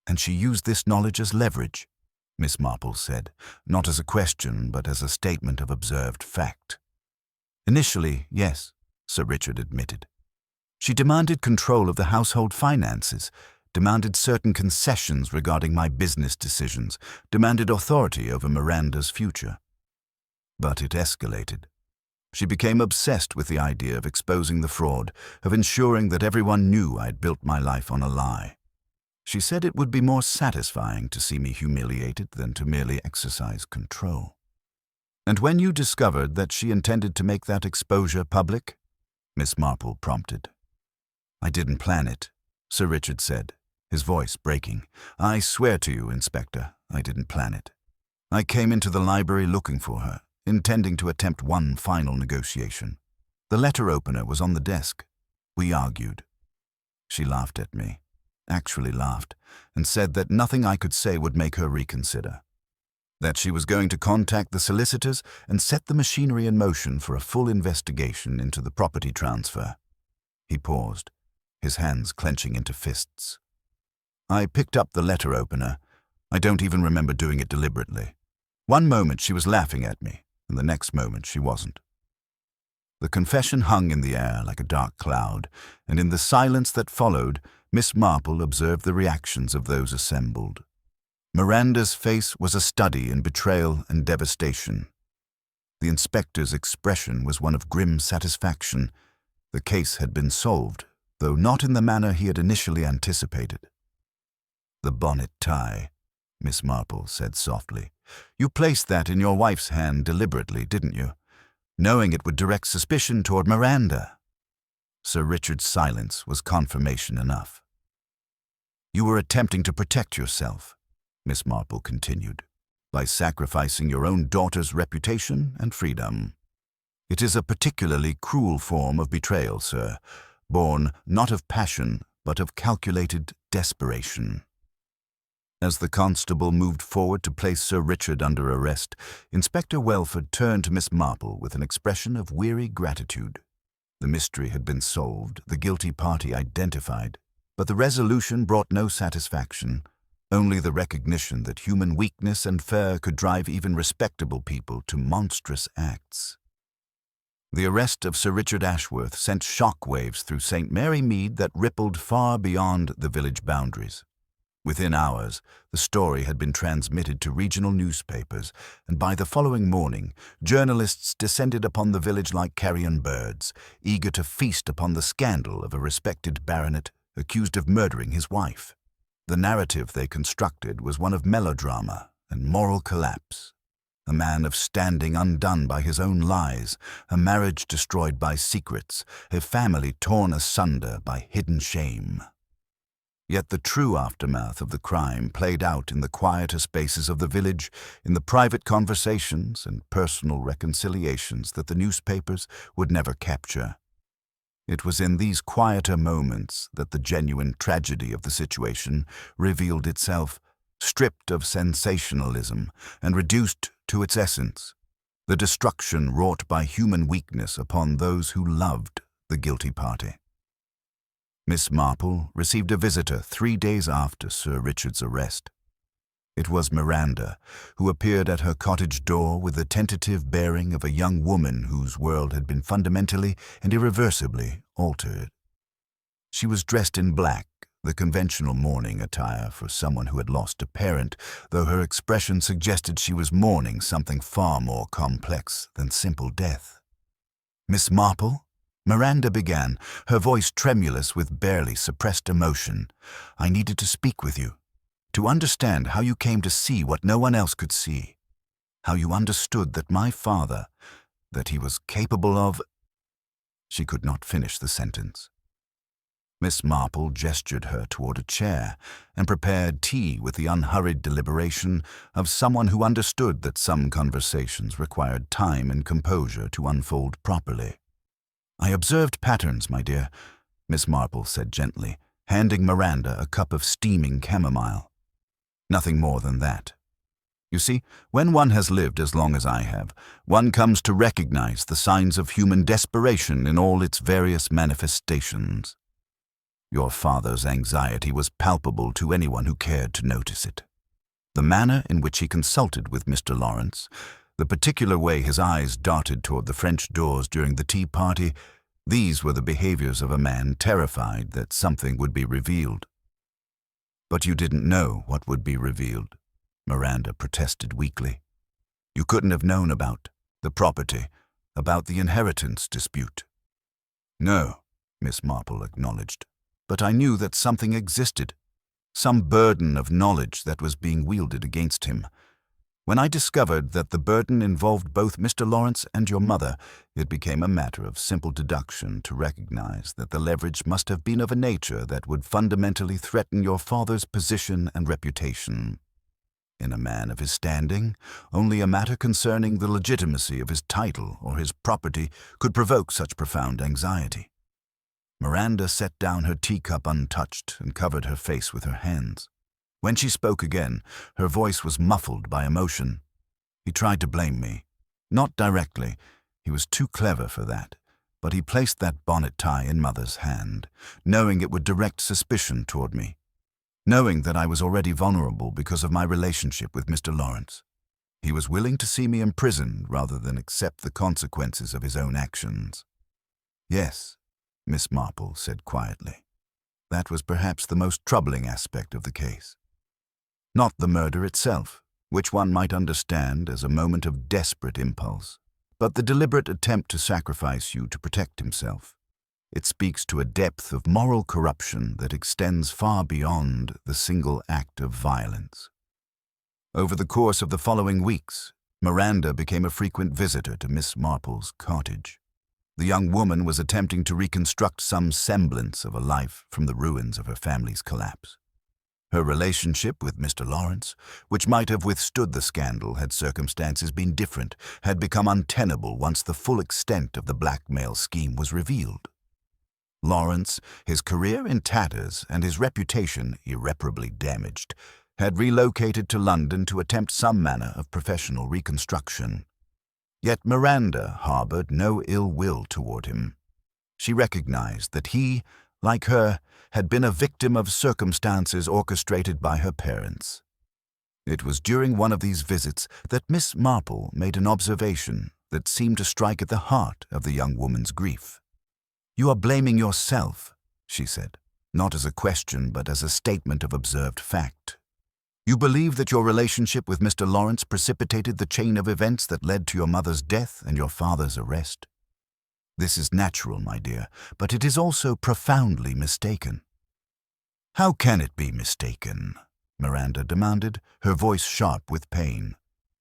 And she used this knowledge as leverage, Miss Marple said, not as a question but as a statement of observed fact. Initially, yes, Sir Richard admitted. She demanded control of the household finances, demanded certain concessions regarding my business decisions, demanded authority over Miranda's future. But it escalated. She became obsessed with the idea of exposing the fraud, of ensuring that everyone knew I'd built my life on a lie. She said it would be more satisfying to see me humiliated than to merely exercise control. And when you discovered that she intended to make that exposure public? Miss Marple prompted. I didn't plan it, Sir Richard said, his voice breaking. I swear to you, Inspector, I didn't plan it. I came into the library looking for her, intending to attempt one final negotiation. The letter opener was on the desk. We argued. She laughed at me, actually laughed, and said that nothing I could say would make her reconsider. That she was going to contact the solicitors and set the machinery in motion for a full investigation into the property transfer. He paused, his hands clenching into fists. I picked up the letter opener. I don't even remember doing it deliberately. One moment she was laughing at me, and the next moment she wasn't. The confession hung in the air like a dark cloud, and in the silence that followed, Miss Marple observed the reactions of those assembled. Miranda's face was a study in betrayal and devastation. The inspector's expression was one of grim satisfaction. The case had been solved, though not in the manner he had initially anticipated. The bonnet tie, Miss Marple said softly. You placed that in your wife's hand deliberately, didn't you? Knowing it would direct suspicion toward Miranda. Sir Richard's silence was confirmation enough. You were attempting to protect yourself, Miss Marple continued, by sacrificing your own daughter's reputation and freedom. It is a particularly cruel form of betrayal, sir, born not of passion, but of calculated desperation. As the constable moved forward to place Sir Richard under arrest, Inspector Welford turned to Miss Marple with an expression of weary gratitude. The mystery had been solved, the guilty party identified, but the resolution brought no satisfaction, only the recognition that human weakness and fear could drive even respectable people to monstrous acts. The arrest of Sir Richard Ashworth sent shock waves through St. Mary Mead that rippled far beyond the village boundaries. Within hours, the story had been transmitted to regional newspapers, and by the following morning, journalists descended upon the village like carrion birds, eager to feast upon the scandal of a respected baronet accused of murdering his wife. The narrative they constructed was one of melodrama and moral collapse. A man of standing undone by his own lies, a marriage destroyed by secrets, a family torn asunder by hidden shame. Yet the true aftermath of the crime played out in the quieter spaces of the village, in the private conversations and personal reconciliations that the newspapers would never capture. It was in these quieter moments that the genuine tragedy of the situation revealed itself, stripped of sensationalism and reduced to its essence, the destruction wrought by human weakness upon those who loved the guilty party. Miss Marple received a visitor 3 days after Sir Richard's arrest. It was Miranda, who appeared at her cottage door with the tentative bearing of a young woman whose world had been fundamentally and irreversibly altered. She was dressed in black, the conventional mourning attire for someone who had lost a parent, though her expression suggested she was mourning something far more complex than simple death. "Miss Marple?" Miranda began, her voice tremulous with barely suppressed emotion. "I needed to speak with you, to understand how you came to see what no one else could see, how you understood that my father, that he was capable of—" She could not finish the sentence. Miss Marple gestured her toward a chair and prepared tea with the unhurried deliberation of someone who understood that some conversations required time and composure to unfold properly. "I observed patterns, my dear," Miss Marple said gently, handing Miranda a cup of steaming chamomile. "Nothing more than that. You see, when one has lived as long as I have, one comes to recognize the signs of human desperation in all its various manifestations. Your father's anxiety was palpable to anyone who cared to notice it. The manner in which he consulted with Mr. Lawrence, the particular way his eyes darted toward the French doors during the tea party, these were the behaviors of a man terrified that something would be revealed. "But you didn't know what would be revealed," Miranda protested weakly. "You couldn't have known about the property, about the inheritance dispute." "No," Miss Marple acknowledged, "but I knew that something existed, some burden of knowledge that was being wielded against him. When I discovered that the burden involved both Mr. Lawrence and your mother, it became a matter of simple deduction to recognize that the leverage must have been of a nature that would fundamentally threaten your father's position and reputation. In a man of his standing, only a matter concerning the legitimacy of his title or his property could provoke such profound anxiety." Miranda set down her teacup untouched and covered her face with her hands. When she spoke again, her voice was muffled by emotion. "He tried to blame me. Not directly, he was too clever for that, but he placed that bonnet tie in Mother's hand, knowing it would direct suspicion toward me, knowing that I was already vulnerable because of my relationship with Mr. Lawrence. He was willing to see me imprisoned rather than accept the consequences of his own actions." "Yes," Miss Marple said quietly. "That was perhaps the most troubling aspect of the case. Not the murder itself, which one might understand as a moment of desperate impulse, but the deliberate attempt to sacrifice you to protect himself. It speaks to a depth of moral corruption that extends far beyond the single act of violence." Over the course of the following weeks, Miranda became a frequent visitor to Miss Marple's cottage. The young woman was attempting to reconstruct some semblance of a life from the ruins of her family's collapse. Her relationship with Mr. Lawrence, which might have withstood the scandal had circumstances been different, had become untenable once the full extent of the blackmail scheme was revealed. Lawrence, his career in tatters and his reputation irreparably damaged, had relocated to London to attempt some manner of professional reconstruction. Yet Miranda harbored no ill will toward him. She recognized that he, like her, had been a victim of circumstances orchestrated by her parents. It was during one of these visits that Miss Marple made an observation that seemed to strike at the heart of the young woman's grief. "You are blaming yourself," she said, not as a question but as a statement of observed fact. "You believe that your relationship with Mr. Lawrence precipitated the chain of events that led to your mother's death and your father's arrest. This is natural, my dear, but it is also profoundly mistaken." "How can it be mistaken?" Miranda demanded, her voice sharp with pain.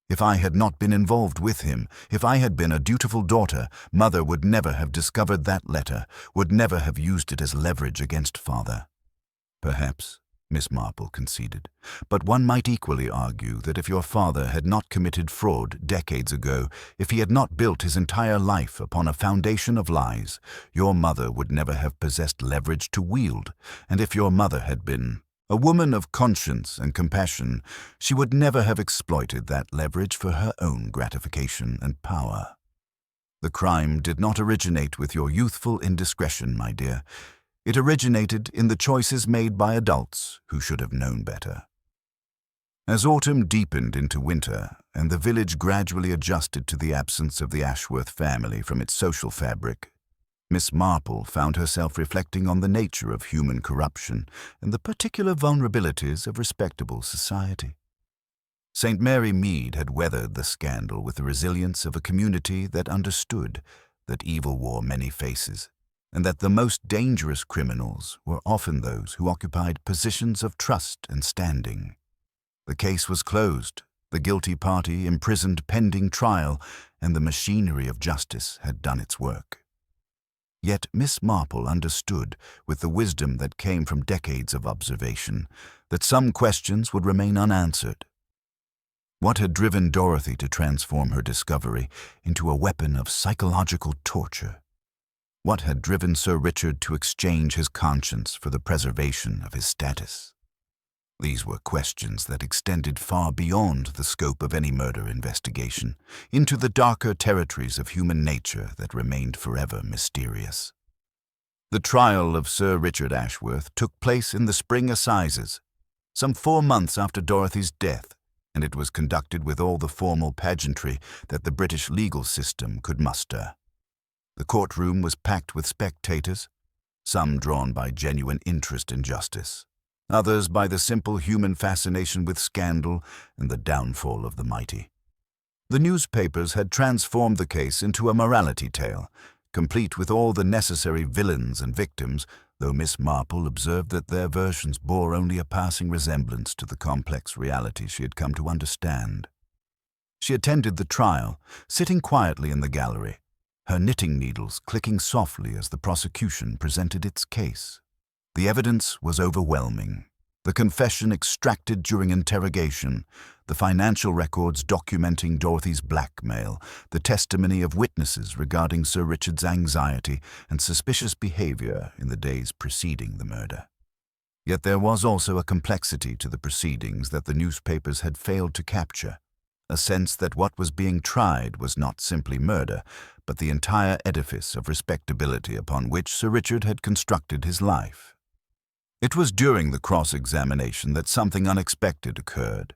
"If I had not been involved with him, if I had been a dutiful daughter, Mother would never have discovered that letter, would never have used it as leverage against Father." "Perhaps," Miss Marple conceded, "but one might equally argue that if your father had not committed fraud decades ago, if he had not built his entire life upon a foundation of lies, your mother would never have possessed leverage to wield, and if your mother had been a woman of conscience and compassion, she would never have exploited that leverage for her own gratification and power. The crime did not originate with your youthful indiscretion, my dear. It originated in the choices made by adults who should have known better." As autumn deepened into winter and the village gradually adjusted to the absence of the Ashworth family from its social fabric, Miss Marple found herself reflecting on the nature of human corruption and the particular vulnerabilities of respectable society. St. Mary Mead had weathered the scandal with the resilience of a community that understood that evil wore many faces, and that the most dangerous criminals were often those who occupied positions of trust and standing. The case was closed, the guilty party imprisoned pending trial, and the machinery of justice had done its work. Yet Miss Marple understood, with the wisdom that came from decades of observation, that some questions would remain unanswered. What had driven Dorothy to transform her discovery into a weapon of psychological torture? What had driven Sir Richard to exchange his conscience for the preservation of his status? These were questions that extended far beyond the scope of any murder investigation, into the darker territories of human nature that remained forever mysterious. The trial of Sir Richard Ashworth took place in the Spring Assizes, some 4 months after Dorothy's death, and it was conducted with all the formal pageantry that the British legal system could muster. The courtroom was packed with spectators, some drawn by genuine interest in justice, others by the simple human fascination with scandal and the downfall of the mighty. The newspapers had transformed the case into a morality tale, complete with all the necessary villains and victims, though Miss Marple observed that their versions bore only a passing resemblance to the complex reality she had come to understand. She attended the trial, sitting quietly in the gallery, her knitting needles clicking softly as the prosecution presented its case. The evidence was overwhelming. The confession extracted during interrogation, the financial records documenting Dorothy's blackmail, the testimony of witnesses regarding Sir Richard's anxiety and suspicious behavior in the days preceding the murder. Yet there was also a complexity to the proceedings that the newspapers had failed to capture, a sense that what was being tried was not simply murder, but the entire edifice of respectability upon which Sir Richard had constructed his life. It was during the cross-examination that something unexpected occurred.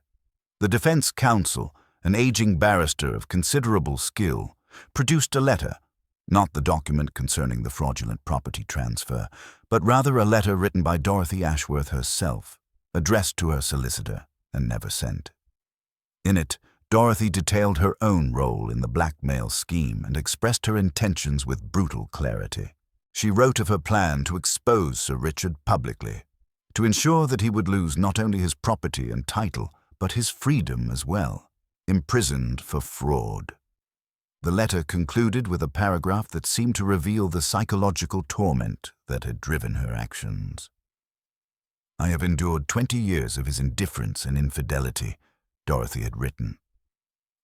The defense counsel, an aging barrister of considerable skill, produced a letter, not the document concerning the fraudulent property transfer, but rather a letter written by Dorothy Ashworth herself, addressed to her solicitor and never sent. In it, Dorothy detailed her own role in the blackmail scheme and expressed her intentions with brutal clarity. She wrote of her plan to expose Sir Richard publicly, to ensure that he would lose not only his property and title, but his freedom as well, imprisoned for fraud. The letter concluded with a paragraph that seemed to reveal the psychological torment that had driven her actions. "I have endured 20 years of his indifference and infidelity," Dorothy had written.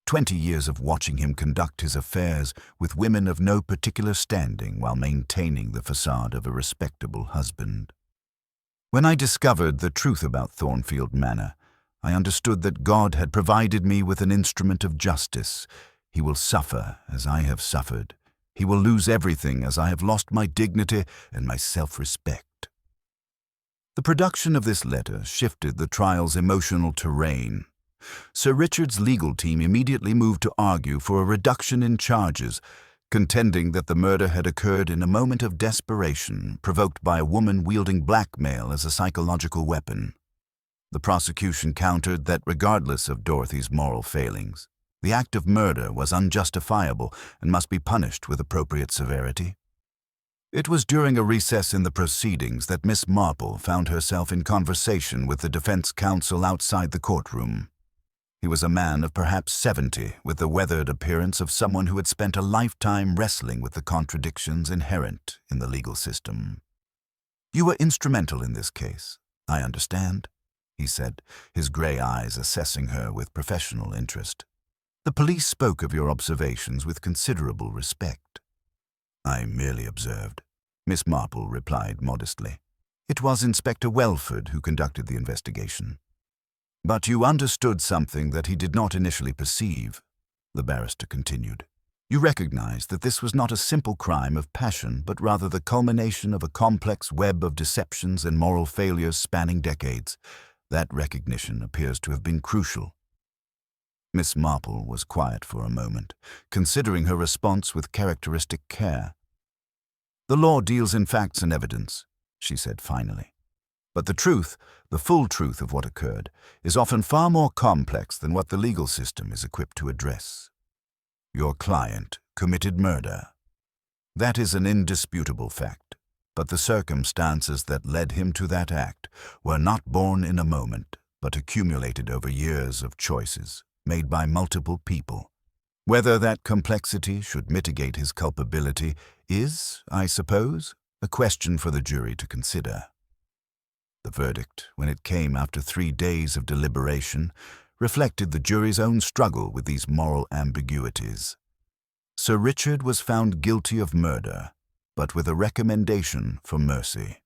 20 years of watching him conduct his affairs with women of no particular standing while maintaining the facade of a respectable husband. When I discovered the truth about Thornfield Manor, I understood that God had provided me with an instrument of justice. He will suffer as I have suffered. He will lose everything as I have lost my dignity and my self-respect. The production of this letter shifted the trial's emotional terrain. Sir Richard's legal team immediately moved to argue for a reduction in charges, contending that the murder had occurred in a moment of desperation provoked by a woman wielding blackmail as a psychological weapon. The prosecution countered that regardless of Dorothy's moral failings, the act of murder was unjustifiable and must be punished with appropriate severity. It was during a recess in the proceedings that Miss Marple found herself in conversation with the defense counsel outside the courtroom. He was a man of perhaps 70, with the weathered appearance of someone who had spent a lifetime wrestling with the contradictions inherent in the legal system. "You were instrumental in this case, I understand," he said, his grey eyes assessing her with professional interest. "The police spoke of your observations with considerable respect." "I merely observed," Miss Marple replied modestly. "It was Inspector Welford who conducted the investigation." "But you understood something that he did not initially perceive," the barrister continued. "You recognized that this was not a simple crime of passion, but rather the culmination of a complex web of deceptions and moral failures spanning decades. That recognition appears to have been crucial." Miss Marple was quiet for a moment, considering her response with characteristic care. "The law deals in facts and evidence," she said finally. "But the truth, the full truth of what occurred, is often far more complex than what the legal system is equipped to address. Your client committed murder. That is an indisputable fact, but the circumstances that led him to that act were not born in a moment, but accumulated over years of choices made by multiple people. Whether that complexity should mitigate his culpability is, I suppose, a question for the jury to consider." The verdict, when it came after 3 days of deliberation, reflected the jury's own struggle with these moral ambiguities. Sir Richard was found guilty of murder, but with a recommendation for mercy.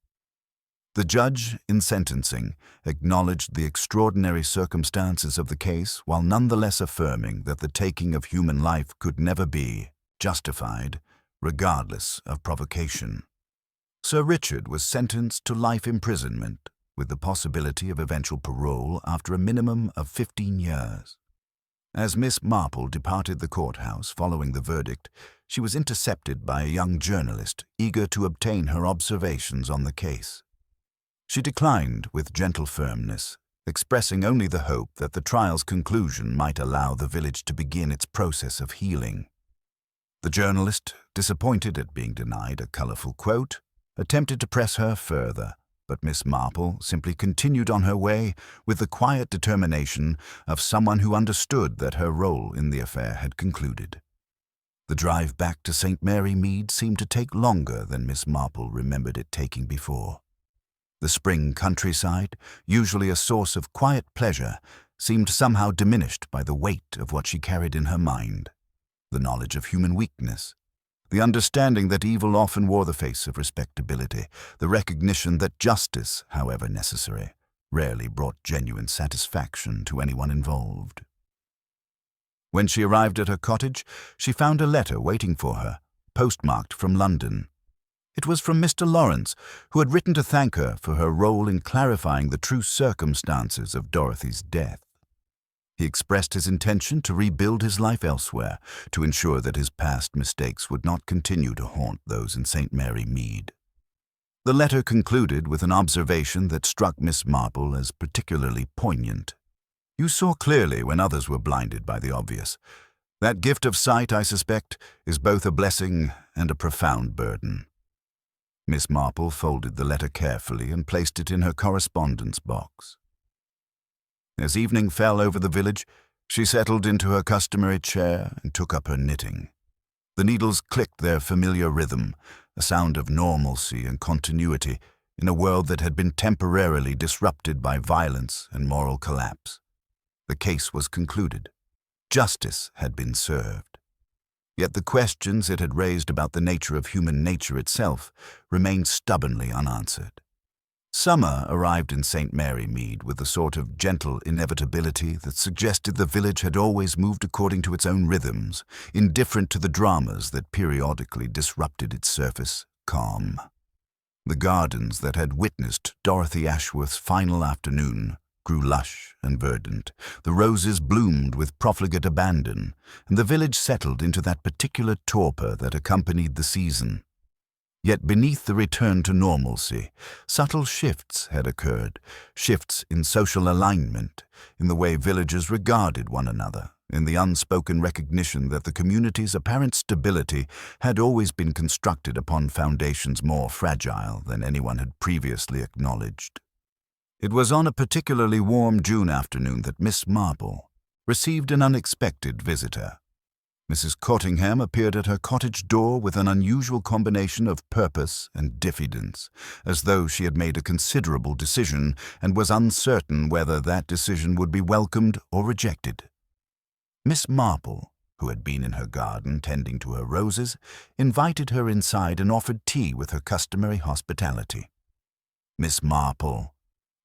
The judge, in sentencing, acknowledged the extraordinary circumstances of the case while nonetheless affirming that the taking of human life could never be justified, regardless of provocation. Sir Richard was sentenced to life imprisonment, with the possibility of eventual parole after a minimum of 15 years. As Miss Marple departed the courthouse following the verdict, she was intercepted by a young journalist eager to obtain her observations on the case. She declined with gentle firmness, expressing only the hope that the trial's conclusion might allow the village to begin its process of healing. The journalist, disappointed at being denied a colorful quote, attempted to press her further, but Miss Marple simply continued on her way with the quiet determination of someone who understood that her role in the affair had concluded. The drive back to St. Mary Mead seemed to take longer than Miss Marple remembered it taking before. The spring countryside, usually a source of quiet pleasure, seemed somehow diminished by the weight of what she carried in her mind: the knowledge of human weakness, the understanding that evil often wore the face of respectability, the recognition that justice, however necessary, rarely brought genuine satisfaction to anyone involved. When she arrived at her cottage, she found a letter waiting for her, postmarked from London. It was from Mr. Lawrence, who had written to thank her for her role in clarifying the true circumstances of Dorothy's death. He expressed his intention to rebuild his life elsewhere, to ensure that his past mistakes would not continue to haunt those in St. Mary Mead. The letter concluded with an observation that struck Miss Marple as particularly poignant. "You saw clearly when others were blinded by the obvious. That gift of sight, I suspect, is both a blessing and a profound burden." Miss Marple folded the letter carefully and placed it in her correspondence box. As evening fell over the village, she settled into her customary chair and took up her knitting. The needles clicked their familiar rhythm, a sound of normalcy and continuity in a world that had been temporarily disrupted by violence and moral collapse. The case was concluded. Justice had been served. Yet the questions it had raised about the nature of human nature itself remained stubbornly unanswered. Summer arrived in St. Mary Mead with a sort of gentle inevitability that suggested the village had always moved according to its own rhythms, indifferent to the dramas that periodically disrupted its surface calm. The gardens that had witnessed Dorothy Ashworth's final afternoon grew lush and verdant, the roses bloomed with profligate abandon, and the village settled into that particular torpor that accompanied the season. Yet beneath the return to normalcy, subtle shifts had occurred, shifts in social alignment, in the way villagers regarded one another, in the unspoken recognition that the community's apparent stability had always been constructed upon foundations more fragile than anyone had previously acknowledged. It was on a particularly warm June afternoon that Miss Marple received an unexpected visitor. Mrs. Cottingham appeared at her cottage door with an unusual combination of purpose and diffidence, as though she had made a considerable decision and was uncertain whether that decision would be welcomed or rejected. Miss Marple, who had been in her garden tending to her roses, invited her inside and offered tea with her customary hospitality. "Miss Marple,"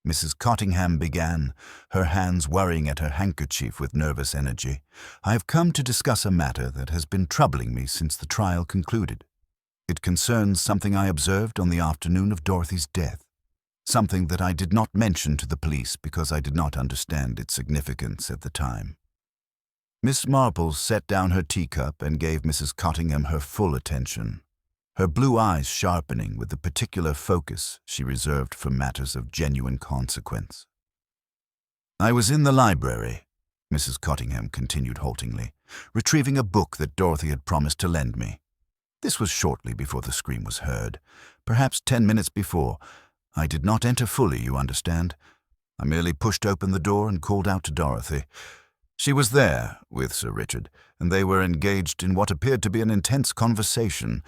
Mrs. Cottingham began, her hands worrying at her handkerchief with nervous energy, "I have come to discuss a matter that has been troubling me since the trial concluded. It concerns something I observed on the afternoon of Dorothy's death, something that I did not mention to the police because I did not understand its significance at the time." Miss Marple set down her teacup and gave Mrs. Cottingham her full attention, her blue eyes sharpening with the particular focus she reserved for matters of genuine consequence. "I was in the library," Mrs. Cottingham continued haltingly, "retrieving a book that Dorothy had promised to lend me. This was shortly before the scream was heard, perhaps 10 minutes before. I did not enter fully, you understand. I merely pushed open the door and called out to Dorothy. She was there with Sir Richard, and they were engaged in what appeared to be an intense conversation.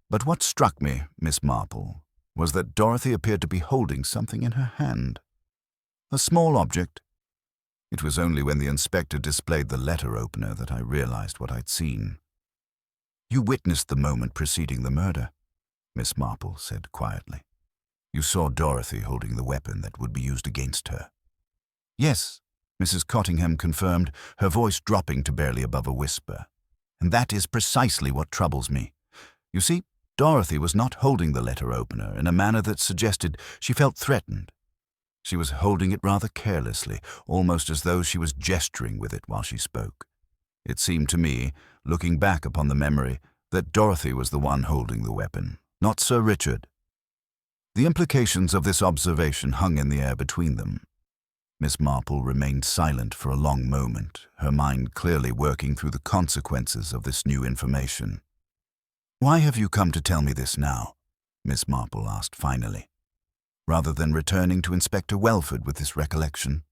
But what struck me, Miss Marple, was that Dorothy appeared to be holding something in her hand. A small object. It was only when the inspector displayed the letter opener that I realized what I'd seen." "You witnessed the moment preceding the murder," Miss Marple said quietly. "You saw Dorothy holding the weapon that would be used against her." "Yes," Mrs. Cottingham confirmed, her voice dropping to barely above a whisper. "And that is precisely what troubles me. You see, Dorothy was not holding the letter opener in a manner that suggested she felt threatened. She was holding it rather carelessly, almost as though she was gesturing with it while she spoke. It seemed to me, looking back upon the memory, that Dorothy was the one holding the weapon, not Sir Richard. The implications of this observation hung in the air between them. Miss Marple remained silent for a long moment, her mind clearly working through the consequences of this new information. "Why have you come to tell me this now?" Miss Marple asked finally, rather than returning to Inspector Welford with this recollection.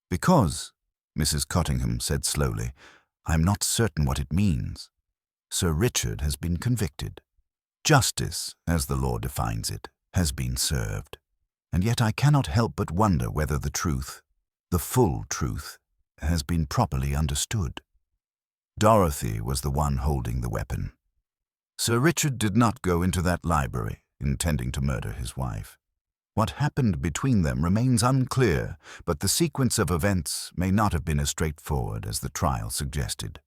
"Because," Mrs. Cottingham said slowly, "I am not certain what it means. Sir Richard has been convicted. Justice, as the law defines it, has been served. And yet I cannot help but wonder whether the truth, the full truth, has been properly understood. Dorothy was the one holding the weapon. Sir Richard did not go into that library, intending to murder his wife. What happened between them remains unclear, but the sequence of events may not have been as straightforward as the trial suggested."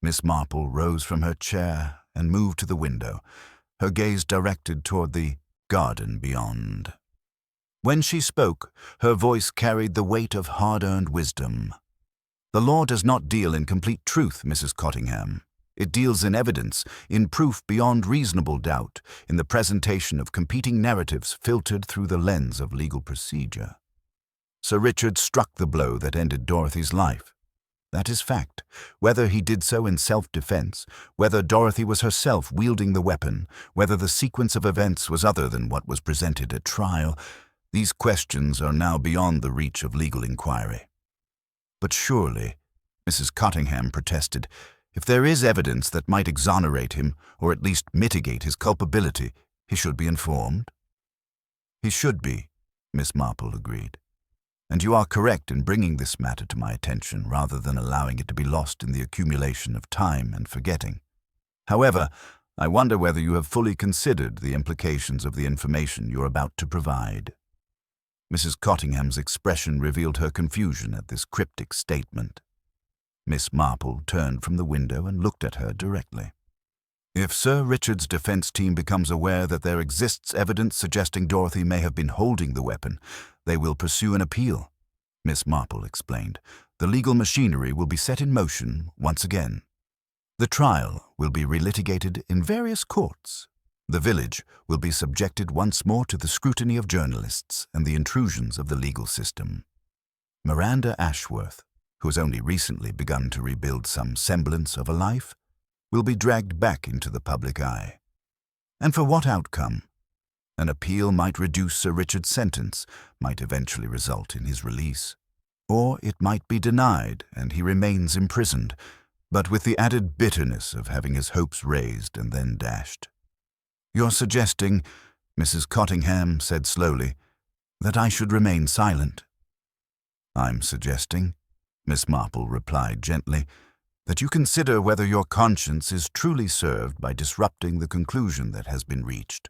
Miss Marple rose from her chair and moved to the window, her gaze directed toward the garden beyond. When she spoke, her voice carried the weight of hard-earned wisdom. "The law does not deal in complete truth, Mrs. Cottingham. It deals in evidence, in proof beyond reasonable doubt, in the presentation of competing narratives filtered through the lens of legal procedure. Sir Richard struck the blow that ended Dorothy's life. That is fact. Whether he did so in self-defense, whether Dorothy was herself wielding the weapon, whether the sequence of events was other than what was presented at trial, these questions are now beyond the reach of legal inquiry." "But surely," Mrs. Cottingham protested, "if there is evidence that might exonerate him, or at least mitigate his culpability, he should be informed." "He should be," Miss Marple agreed. "And you are correct in bringing this matter to my attention rather than allowing it to be lost in the accumulation of time and forgetting. However, I wonder whether you have fully considered the implications of the information you are about to provide." Mrs. Cottingham's expression revealed her confusion at this cryptic statement. Miss Marple turned from the window and looked at her directly. "If Sir Richard's defense team becomes aware that there exists evidence suggesting Dorothy may have been holding the weapon, they will pursue an appeal," Miss Marple explained. "The legal machinery will be set in motion once again. The trial will be relitigated in various courts. The village will be subjected once more to the scrutiny of journalists and the intrusions of the legal system. Miranda Ashworth, who has only recently begun to rebuild some semblance of a life, will be dragged back into the public eye. And for what outcome? An appeal might reduce Sir Richard's sentence, might eventually result in his release. Or it might be denied and he remains imprisoned, but with the added bitterness of having his hopes raised and then dashed. You're suggesting," Mrs. Cottingham said slowly, "that I should remain silent." "I'm suggesting," Miss Marple replied gently, "that you consider whether your conscience is truly served by disrupting the conclusion that has been reached,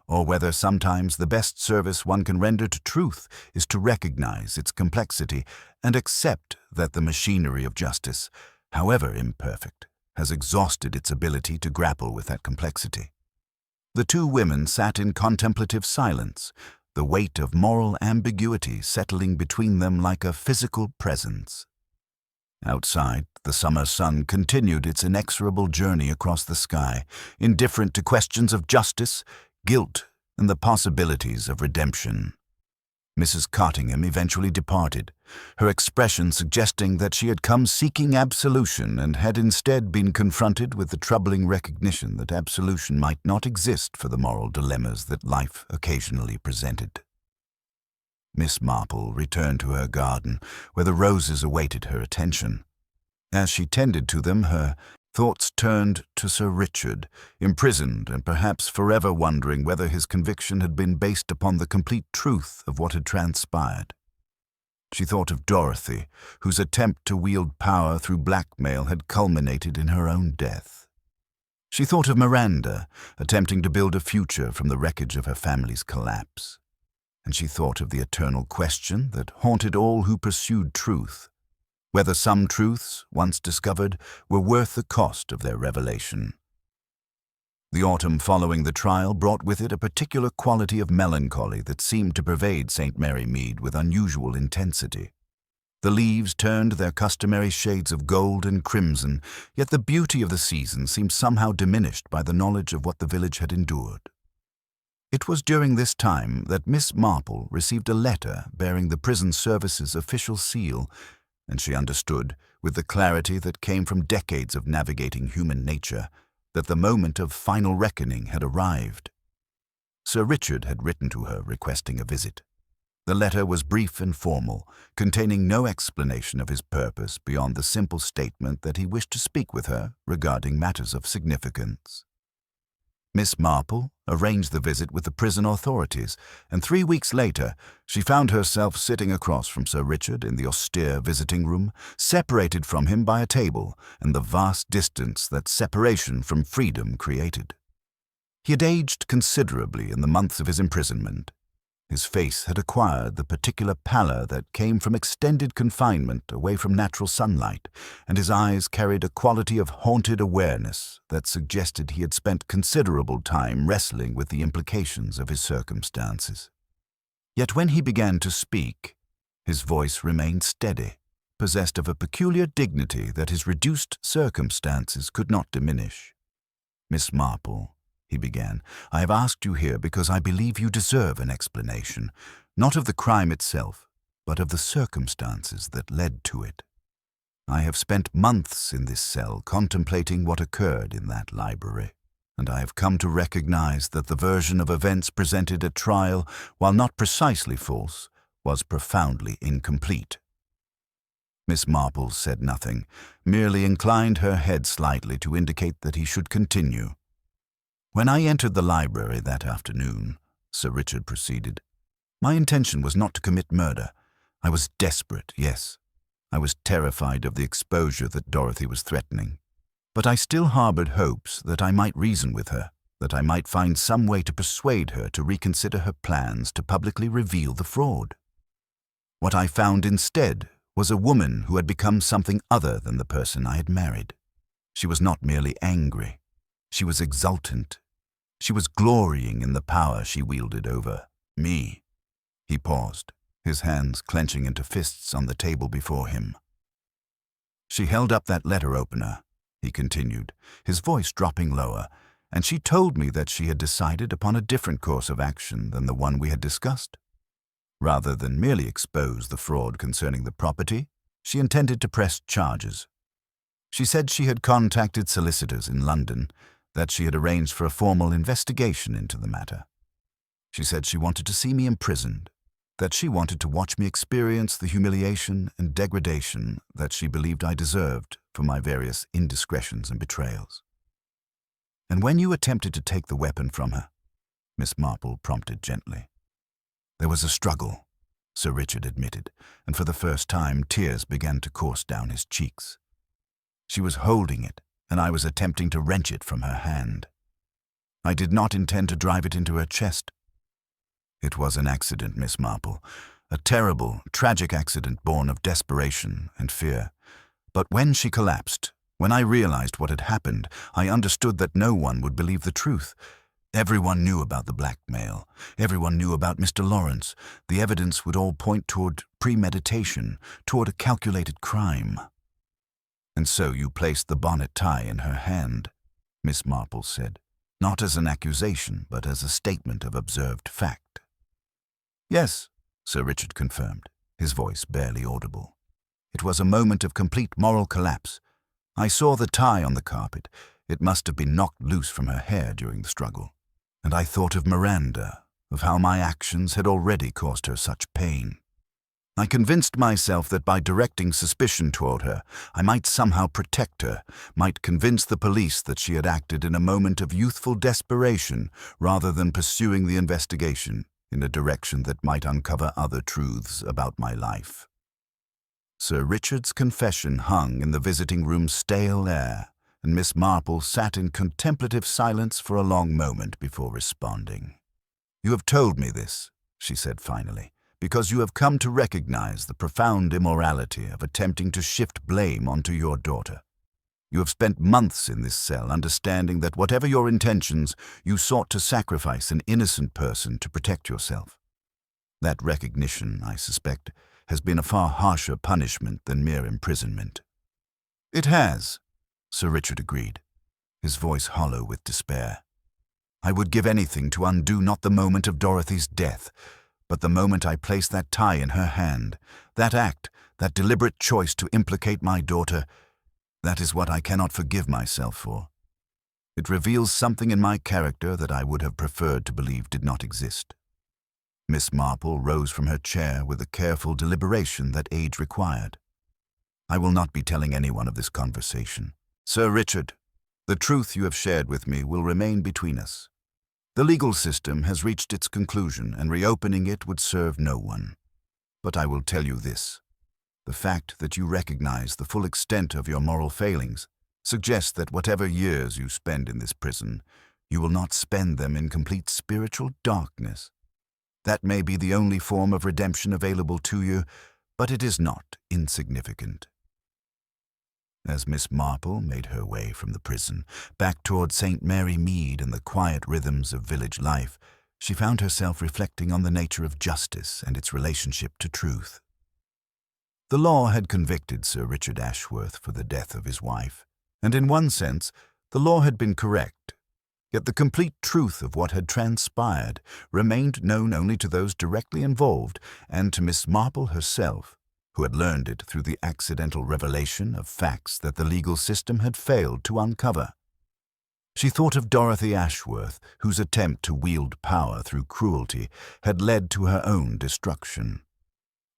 or whether sometimes the best service one can render to truth is to recognize its complexity and accept that the machinery of justice, however imperfect, has exhausted its ability to grapple with that complexity." The two women sat in contemplative silence, the weight of moral ambiguity settling between them like a physical presence. Outside, the summer sun continued its inexorable journey across the sky, indifferent to questions of justice, guilt, and the possibilities of redemption. Mrs. Cottingham eventually departed, her expression suggesting that she had come seeking absolution and had instead been confronted with the troubling recognition that absolution might not exist for the moral dilemmas that life occasionally presented. Miss Marple returned to her garden, where the roses awaited her attention. As she tended to them, her thoughts turned to Sir Richard, imprisoned and perhaps forever wondering whether his conviction had been based upon the complete truth of what had transpired. She thought of Dorothy, whose attempt to wield power through blackmail had culminated in her own death. She thought of Miranda, attempting to build a future from the wreckage of her family's collapse. And she thought of the eternal question that haunted all who pursued truth, whether some truths, once discovered, were worth the cost of their revelation. The autumn following the trial brought with it a particular quality of melancholy that seemed to pervade St. Mary Mead with unusual intensity. The leaves turned their customary shades of gold and crimson, yet the beauty of the season seemed somehow diminished by the knowledge of what the village had endured. It was during this time that Miss Marple received a letter bearing the prison service's official seal, and she understood, with the clarity that came from decades of navigating human nature, that the moment of final reckoning had arrived. Sir Richard had written to her requesting a visit. The letter was brief and formal, containing no explanation of his purpose beyond the simple statement that he wished to speak with her regarding matters of significance. Miss Marple arranged the visit with the prison authorities, and 3 weeks later she found herself sitting across from Sir Richard in the austere visiting room, separated from him by a table and the vast distance that separation from freedom created. He had aged considerably in the months of his imprisonment. His face had acquired the particular pallor that came from extended confinement away from natural sunlight, and his eyes carried a quality of haunted awareness that suggested he had spent considerable time wrestling with the implications of his circumstances. Yet when he began to speak, his voice remained steady, possessed of a peculiar dignity that his reduced circumstances could not diminish. "Miss Marple," he began, "I have asked you here because I believe you deserve an explanation, not of the crime itself, but of the circumstances that led to it. I have spent months in this cell contemplating what occurred in that library, and I have come to recognize that the version of events presented at trial, while not precisely false, was profoundly incomplete." Miss Marple said nothing, merely inclined her head slightly to indicate that he should continue. "When I entered the library that afternoon," Sir Richard proceeded, "my intention was not to commit murder. I was desperate, yes. I was terrified of the exposure that Dorothy was threatening. But I still harbored hopes that I might reason with her, that I might find some way to persuade her to reconsider her plans to publicly reveal the fraud. What I found instead was a woman who had become something other than the person I had married. She was not merely angry. She was exultant. She was glorying in the power she wielded over me." He paused, his hands clenching into fists on the table before him. "She held up that letter opener," he continued, his voice dropping lower, "and she told me that she had decided upon a different course of action than the one we had discussed. Rather than merely expose the fraud concerning the property, she intended to press charges. She said she had contacted solicitors in London, that she had arranged for a formal investigation into the matter. She said she wanted to see me imprisoned, that she wanted to watch me experience the humiliation and degradation that she believed I deserved for my various indiscretions and betrayals. And when you attempted to take the weapon from her," Miss Marple prompted gently. "There was a struggle," Sir Richard admitted, and for the first time tears began to course down his cheeks. "She was holding it, and I was attempting to wrench it from her hand. I did not intend to drive it into her chest. It was an accident, Miss Marple, a terrible, tragic accident born of desperation and fear. But when she collapsed, when I realized what had happened, I understood that no one would believe the truth. Everyone knew about the blackmail. Everyone knew about Mr. Lawrence. The evidence would all point toward premeditation, toward a calculated crime." "And so you placed the bonnet tie in her hand," Miss Marple said, "not as an accusation, but as a statement of observed fact." "Yes," Sir Richard confirmed, his voice barely audible. "It was a moment of complete moral collapse. I saw the tie on the carpet. It must have been knocked loose from her hair during the struggle. And I thought of Miranda, of how my actions had already caused her such pain. I convinced myself that by directing suspicion toward her, I might somehow protect her, might convince the police that she had acted in a moment of youthful desperation rather than pursuing the investigation in a direction that might uncover other truths about my life." Sir Richard's confession hung in the visiting room's stale air, and Miss Marple sat in contemplative silence for a long moment before responding. "You have told me this," she said finally, "because you have come to recognize the profound immorality of attempting to shift blame onto your daughter. You have spent months in this cell understanding that whatever your intentions, you sought to sacrifice an innocent person to protect yourself. That recognition, I suspect, has been a far harsher punishment than mere imprisonment." "It has," Sir Richard agreed, his voice hollow with despair. "I would give anything to undo not the moment of Dorothy's death, but the moment I placed that tie in her hand, that act, that deliberate choice to implicate my daughter, that is what I cannot forgive myself for. It reveals something in my character that I would have preferred to believe did not exist." Miss Marple rose from her chair with the careful deliberation that age required. "I will not be telling anyone of this conversation. Sir Richard, the truth you have shared with me will remain between us. The legal system has reached its conclusion, and reopening it would serve no one. But I will tell you this. The fact that you recognize the full extent of your moral failings suggests that whatever years you spend in this prison, you will not spend them in complete spiritual darkness. That may be the only form of redemption available to you, but it is not insignificant." As Miss Marple made her way from the prison, back toward St. Mary Mead and the quiet rhythms of village life, she found herself reflecting on the nature of justice and its relationship to truth. The law had convicted Sir Richard Ashworth for the death of his wife, and in one sense, the law had been correct. Yet the complete truth of what had transpired remained known only to those directly involved and to Miss Marple herself, who had learned it through the accidental revelation of facts that the legal system had failed to uncover. She thought of Dorothy Ashworth, whose attempt to wield power through cruelty had led to her own destruction.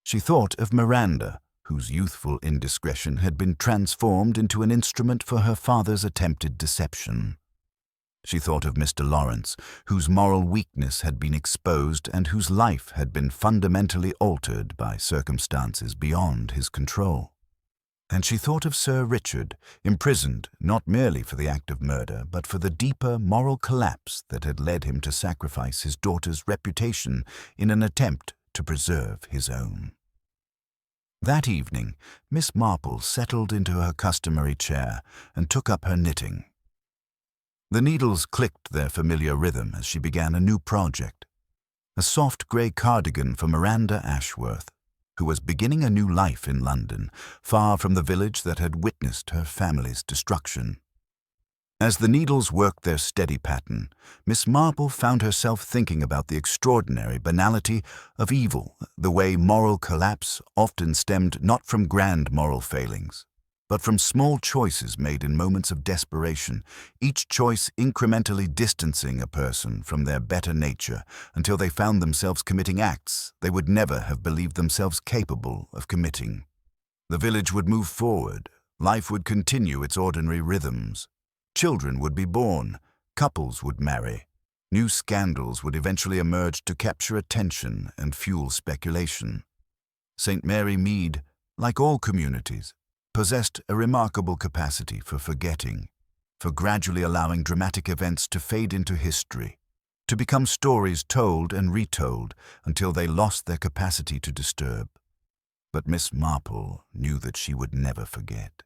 She thought of Miranda, whose youthful indiscretion had been transformed into an instrument for her father's attempted deception. She thought of Mr. Lawrence, whose moral weakness had been exposed and whose life had been fundamentally altered by circumstances beyond his control. And she thought of Sir Richard, imprisoned not merely for the act of murder, but for the deeper moral collapse that had led him to sacrifice his daughter's reputation in an attempt to preserve his own. That evening, Miss Marple settled into her customary chair and took up her knitting. The needles clicked their familiar rhythm as she began a new project, a soft grey cardigan for Miranda Ashworth, who was beginning a new life in London, far from the village that had witnessed her family's destruction. As the needles worked their steady pattern, Miss Marple found herself thinking about the extraordinary banality of evil, the way moral collapse often stemmed not from grand moral failings, but from small choices made in moments of desperation, each choice incrementally distancing a person from their better nature until they found themselves committing acts they would never have believed themselves capable of committing. The village would move forward, life would continue its ordinary rhythms. Children would be born, couples would marry, new scandals would eventually emerge to capture attention and fuel speculation. St. Mary Mead, like all communities, possessed a remarkable capacity for forgetting, for gradually allowing dramatic events to fade into history, to become stories told and retold until they lost their capacity to disturb. But Miss Marple knew that she would never forget.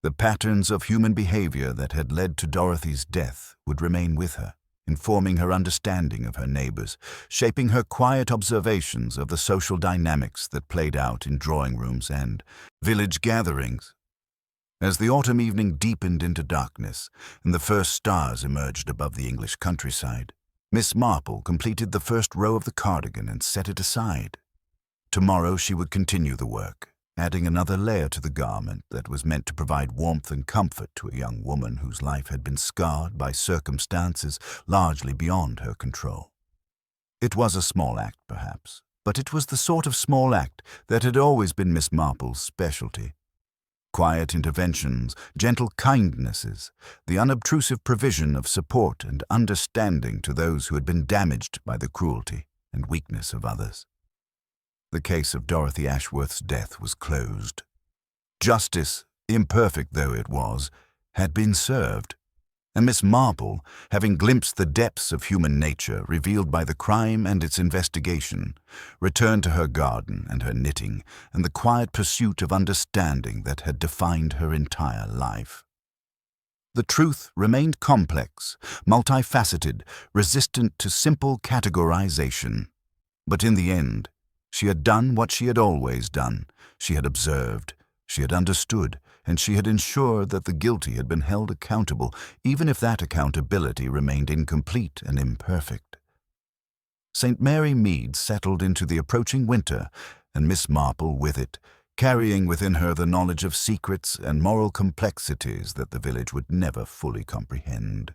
The patterns of human behavior that had led to Dorothy's death would remain with her, informing her understanding of her neighbors, shaping her quiet observations of the social dynamics that played out in drawing rooms and village gatherings. As the autumn evening deepened into darkness and the first stars emerged above the English countryside, Miss Marple completed the first row of the cardigan and set it aside. Tomorrow she would continue the work, adding another layer to the garment that was meant to provide warmth and comfort to a young woman whose life had been scarred by circumstances largely beyond her control. It was a small act, perhaps, but it was the sort of small act that had always been Miss Marple's specialty. Quiet interventions, gentle kindnesses, the unobtrusive provision of support and understanding to those who had been damaged by the cruelty and weakness of others. The case of Dorothy Ashworth's death was closed. Justice, imperfect though it was, had been served, and Miss Marple, having glimpsed the depths of human nature revealed by the crime and its investigation, returned to her garden and her knitting and the quiet pursuit of understanding that had defined her entire life. The truth remained complex, multifaceted, resistant to simple categorization. But in the end, she had done what she had always done. She had observed, she had understood, and she had ensured that the guilty had been held accountable, even if that accountability remained incomplete and imperfect. St. Mary Mead settled into the approaching winter, and Miss Marple with it, carrying within her the knowledge of secrets and moral complexities that the village would never fully comprehend.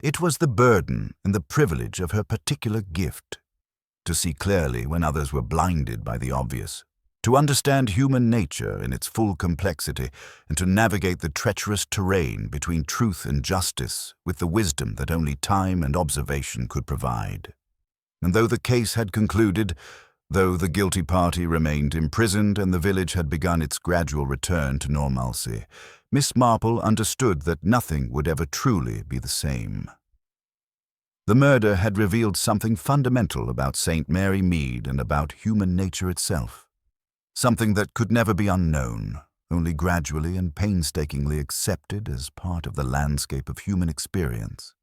It was the burden and the privilege of her particular gift, to see clearly when others were blinded by the obvious, to understand human nature in its full complexity, and to navigate the treacherous terrain between truth and justice with the wisdom that only time and observation could provide. And though the case had concluded, though the guilty party remained imprisoned and the village had begun its gradual return to normalcy, Miss Marple understood that nothing would ever truly be the same. The murder had revealed something fundamental about St. Mary Mead and about human nature itself. Something that could never be unknown, only gradually and painstakingly accepted as part of the landscape of human experience.